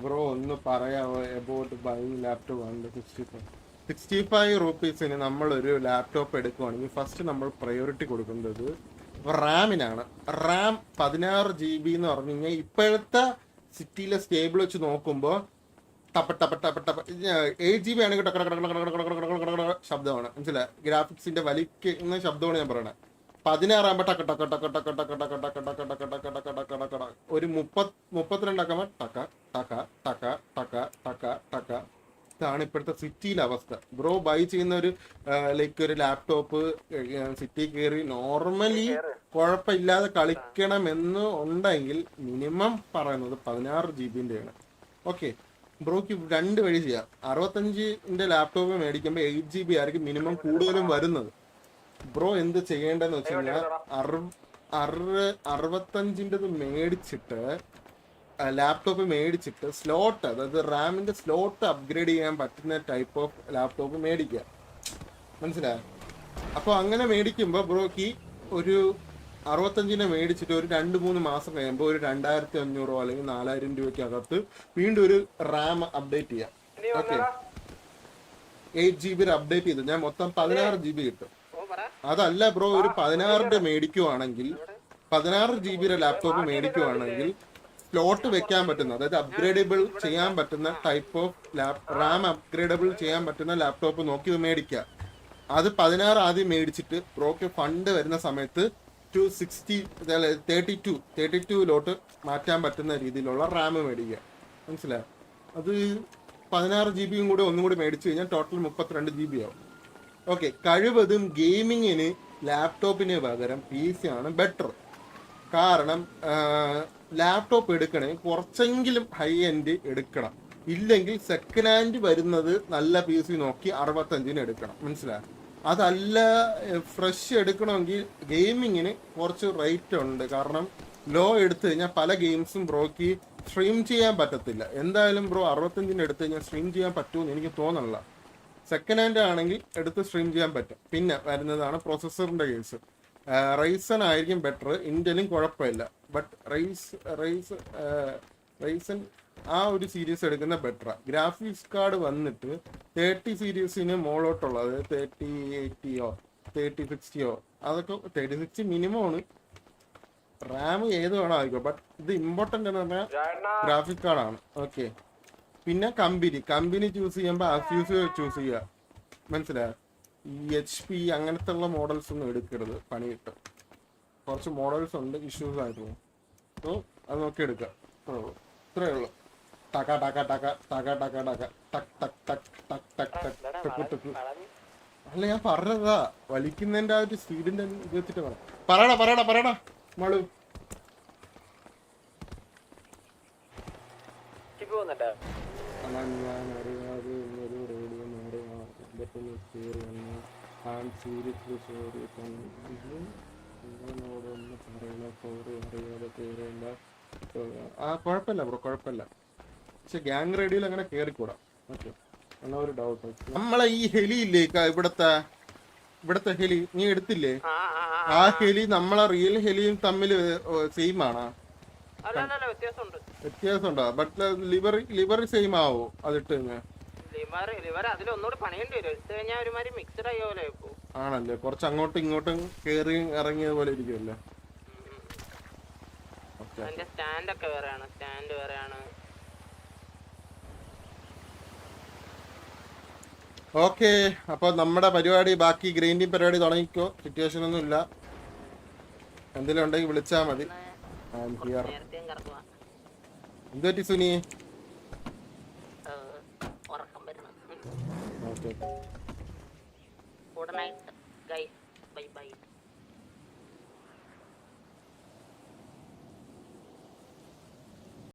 ബ്രോ ഒന്ന് പറയാമോ അബൌട്ട് ബൈങ് ലാപ്ടോപ്പ്? 65 റുപ്പീസിന് നമ്മളൊരു ലാപ്ടോപ്പ് എടുക്കുവാണെങ്കിൽ ഫസ്റ്റ് നമ്മൾ പ്രയോറിറ്റി കൊടുക്കുന്നത് റാമിനാണ്. റാം 16 GB എന്ന് പറഞ്ഞു കഴിഞ്ഞാൽ ഇപ്പോഴത്തെ സിറ്റിയിലെ സ്റ്റേബിൾ വെച്ച് നോക്കുമ്പോൾ 8 GB ആണെങ്കിൽ ശബ്ദമാണ്, മനസ്സിലായി? ഗ്രാഫിക്സിന്റെ വലിക്കുന്ന ശബ്ദമാണ് ഞാൻ പറയണത്. 16 ആകുമ്പോ ടക്ക ടക്ക ടക്ക ടക്ക ടക്ക ടക്ക ടക്ക ടക്ക ടക്ക ടക്ക ടക്ക ടക്ക ടക്ക ഒരു 32 ആക്കുമ്പോ ടക്ക ടക്ക ടക്ക ടക്ക ടക്ക ടക്ക. ഇതാണ് ഇപ്പോഴത്തെ സിറ്റിയിലെ അവസ്ഥ. ബ്രോ ബൈ ചെയ്യുന്ന ഒരു ലൈക്ക് ഒരു ലാപ്ടോപ്പ് സിറ്റി കയറി നോർമലി കുഴപ്പമില്ലാതെ കളിക്കണമെന്ന് ഉണ്ടെങ്കിൽ മിനിമം പറയുന്നത് 16 GB-ൻ്റെയാണ്. ഓക്കെ, ബ്രോക്ക് 2 വഴി ചെയ്യാം. 65-ന്റെ ലാപ്ടോപ്പ് മേടിക്കുമ്പോൾ 8 GB ആയിരിക്കും മിനിമം കൂടുതലും വരുന്നത്. ബ്രോ എന്ത് ചെയ്യേണ്ടതെന്ന് വെച്ച് കഴിഞ്ഞാൽ 65-ൻ്റെത് മേടിച്ചിട്ട് ലാപ്ടോപ്പ് മേടിച്ചിട്ട് സ്ലോട്ട്, അതായത് റാമിന്റെ സ്ലോട്ട് അപ്ഗ്രേഡ് ചെയ്യാൻ പറ്റുന്ന ടൈപ്പ് ഓഫ് ലാപ്ടോപ്പ് മേടിക്കുക, മനസ്സിലായോ? അപ്പോൾ അങ്ങനെ മേടിക്കുമ്പോൾ ബ്രോക്ക് ഒരു 65-നെ മേടിച്ചിട്ട് ഒരു 2-3 മാസം കഴിയുമ്പോൾ ഒരു 2500 അല്ലെങ്കിൽ 4000 രൂപയ്ക്ക് അകത്ത് വീണ്ടും ഒരു റാം അപ്ഡേറ്റ് ചെയ്യാം. ഓക്കെ, 8 GB അപ്ഡേറ്റ് ചെയ്ത് ഞാൻ മൊത്തം 16 GB കിട്ടും. അതല്ല ബ്രോ, ഒരു 16-ന്റെ മേടിക്കുവാണെങ്കിൽ 16 GB ലാപ്ടോപ്പ് മേടിക്കുവാണെങ്കിൽ സ്ലോട്ട് വെക്കാൻ പറ്റുന്ന, അതായത് അപ്ഗ്രേഡബിൾ ചെയ്യാൻ പറ്റുന്ന ടൈപ്പ് ഓഫ് റാം അപ്ഗ്രേഡബിൾ ചെയ്യാൻ പറ്റുന്ന ലാപ്ടോപ്പ് നോക്കി മേടിക്കുക. അത് 16 ആദ്യം മേടിച്ചിട്ട് ബ്രോക്ക് ഫണ്ട് വരുന്ന സമയത്ത് 32 മാറ്റാൻ പറ്റുന്ന രീതിയിലുള്ള റാം മേടിക്കുക, മനസ്സിലായോ? അത് 16 GB കൂടെ ഒന്നും കൂടി മേടിച്ചു കഴിഞ്ഞാൽ ടോട്ടൽ 32 GB ആവും. ഓക്കെ, കഴിവതും ഗെയിമിങ്ങിന് ലാപ്ടോപ്പിന് പകരം PC ആണ് ബെറ്റർ. കാരണം ലാപ്ടോപ്പ് എടുക്കണേ കുറച്ചെങ്കിലും ഹൈ എൻഡ് എടുക്കണം. ഇല്ലെങ്കിൽ സെക്കൻഡ് ഹാൻഡ് വരുന്നത് നല്ല PC നോക്കി 65-ന് എടുക്കണം, മനസ്സിലായോ? അതല്ല ഫ്രഷ് എടുക്കണമെങ്കിൽ ഗെയിമിങ്ങിന് കുറച്ച് റേറ്റ് ഉണ്ട്. കാരണം ലോ എടുത്തു കഴിഞ്ഞാൽ പല ഗെയിംസും ബ്രോക്ക് സ്ട്രീം ചെയ്യാൻ പറ്റത്തില്ല. എന്തായാലും ബ്രോ 65-ന് എടുത്തു കഴിഞ്ഞാൽ സ്ട്രീം ചെയ്യാൻ പറ്റുമെന്ന് എനിക്ക് തോന്നണില്ല. സെക്കൻഡ് ഹാൻഡ് ആണെങ്കിൽ എടുത്ത് സ്ട്രീം ചെയ്യാൻ പറ്റും. പിന്നെ വരുന്നതാണ് പ്രോസസ്സറിന്റെ കേസ്. റൈസൺ ആയിരിക്കും ബെറ്റർ, ഇന്റലും കുഴപ്പമില്ല. ബട്ട് റൈസൺ ആ ഒരു സീരീസ് എടുക്കുന്ന ബെറ്ററാണ്. ഗ്രാഫിക്സ് കാർഡ് വന്നിട്ട് 30 സീരീസിന് മോളോട്ടുള്ളത് 3080-ഓ 3060-ഓ അതൊക്കെ 3060 മിനിമം ആണ്. റാം ഏത് വേണോ ആയിക്കോ, ബട്ട് ഇത് ഇമ്പോർട്ടന്റ് എന്ന് പറഞ്ഞാൽ ഗ്രാഫിക് കാർഡാണ്. ഓക്കെ, പിന്നെ കമ്പനി ചൂസ് ചെയ്യുമ്പോൾ അസ്യൂസ് ചൂസ് ചെയ്യുക, മനസ്സിലായോ? ഈ HP അങ്ങനത്തെ ഉള്ള മോഡൽസ് ഒന്നും എടുക്കരുത്, പണി കിട്ടും. കുറച്ച് മോഡൽസ് ഉണ്ട് ഇഷ്യൂസ് ആയിട്ട് പോകും. സോ അത് നോക്കി എടുക്കുക, ഇത്രയേ ഉള്ളൂ. ടക ടക ടക ടക ടക ടക ടക് ടക് ടക് ടക് ടക് ടക് ടക് ടക്. അല്ല ഞാൻ പറഞ്ഞതാ, വലിക്കുന്നതിന്റെ ആ ഒരു സ്പീഡിന്റെ ഇത് വെച്ചിട്ട് പറയടാ മളു. ഞാൻ അറിയാതെ ഒരു റേഡിയോ മാറി കയറി വന്നു. നിങ്ങളോടൊന്ന് പറയണ സോറി, അറിയാതെ കയറിയല്ല. കുഴപ്പമില്ല ബ്രോ, കുഴപ്പമില്ല. പക്ഷെ ഗ്യാങ് റേഡിയോയിൽ അങ്ങനെ കയറിക്കൂടാ. ഓക്കെ, എന്നാ ഒരു ഡൗട്ട്. നമ്മളെ ഈ ഹെലി ഇല്ലേ, ഇവിടത്തെ ഹെലി നീ എടുത്തില്ലേ? ആ ഹെലി നമ്മളെ റിയൽ ഹെലിയും തമ്മിൽ സെയിം ആണോ? വ്യത്യാസമുണ്ടോ? ബട്ട് ലിവർ സെയിം ആവോ അതിട്ട് കഴിഞ്ഞാൽ? ആണല്ലേ, കുറച്ച് അങ്ങോട്ടും ഇങ്ങോട്ടും കേറി ഇറങ്ങിയത് പോലെ ഇരിക്കുമല്ലേ? ഓക്കെ, അപ്പൊ നമ്മുടെ പരിപാടി, ബാക്കി ഗ്രൈൻഡിങ് പരിപാടി തുടങ്ങിക്കോ. സിറ്റുവേഷൻ ഒന്നും ഇല്ല, എന്തെങ്കിലും ഉണ്ടെങ്കിൽ വിളിച്ചാ മതി. എന്തുപറ്റി Suni? Good night, guys. Bye bye.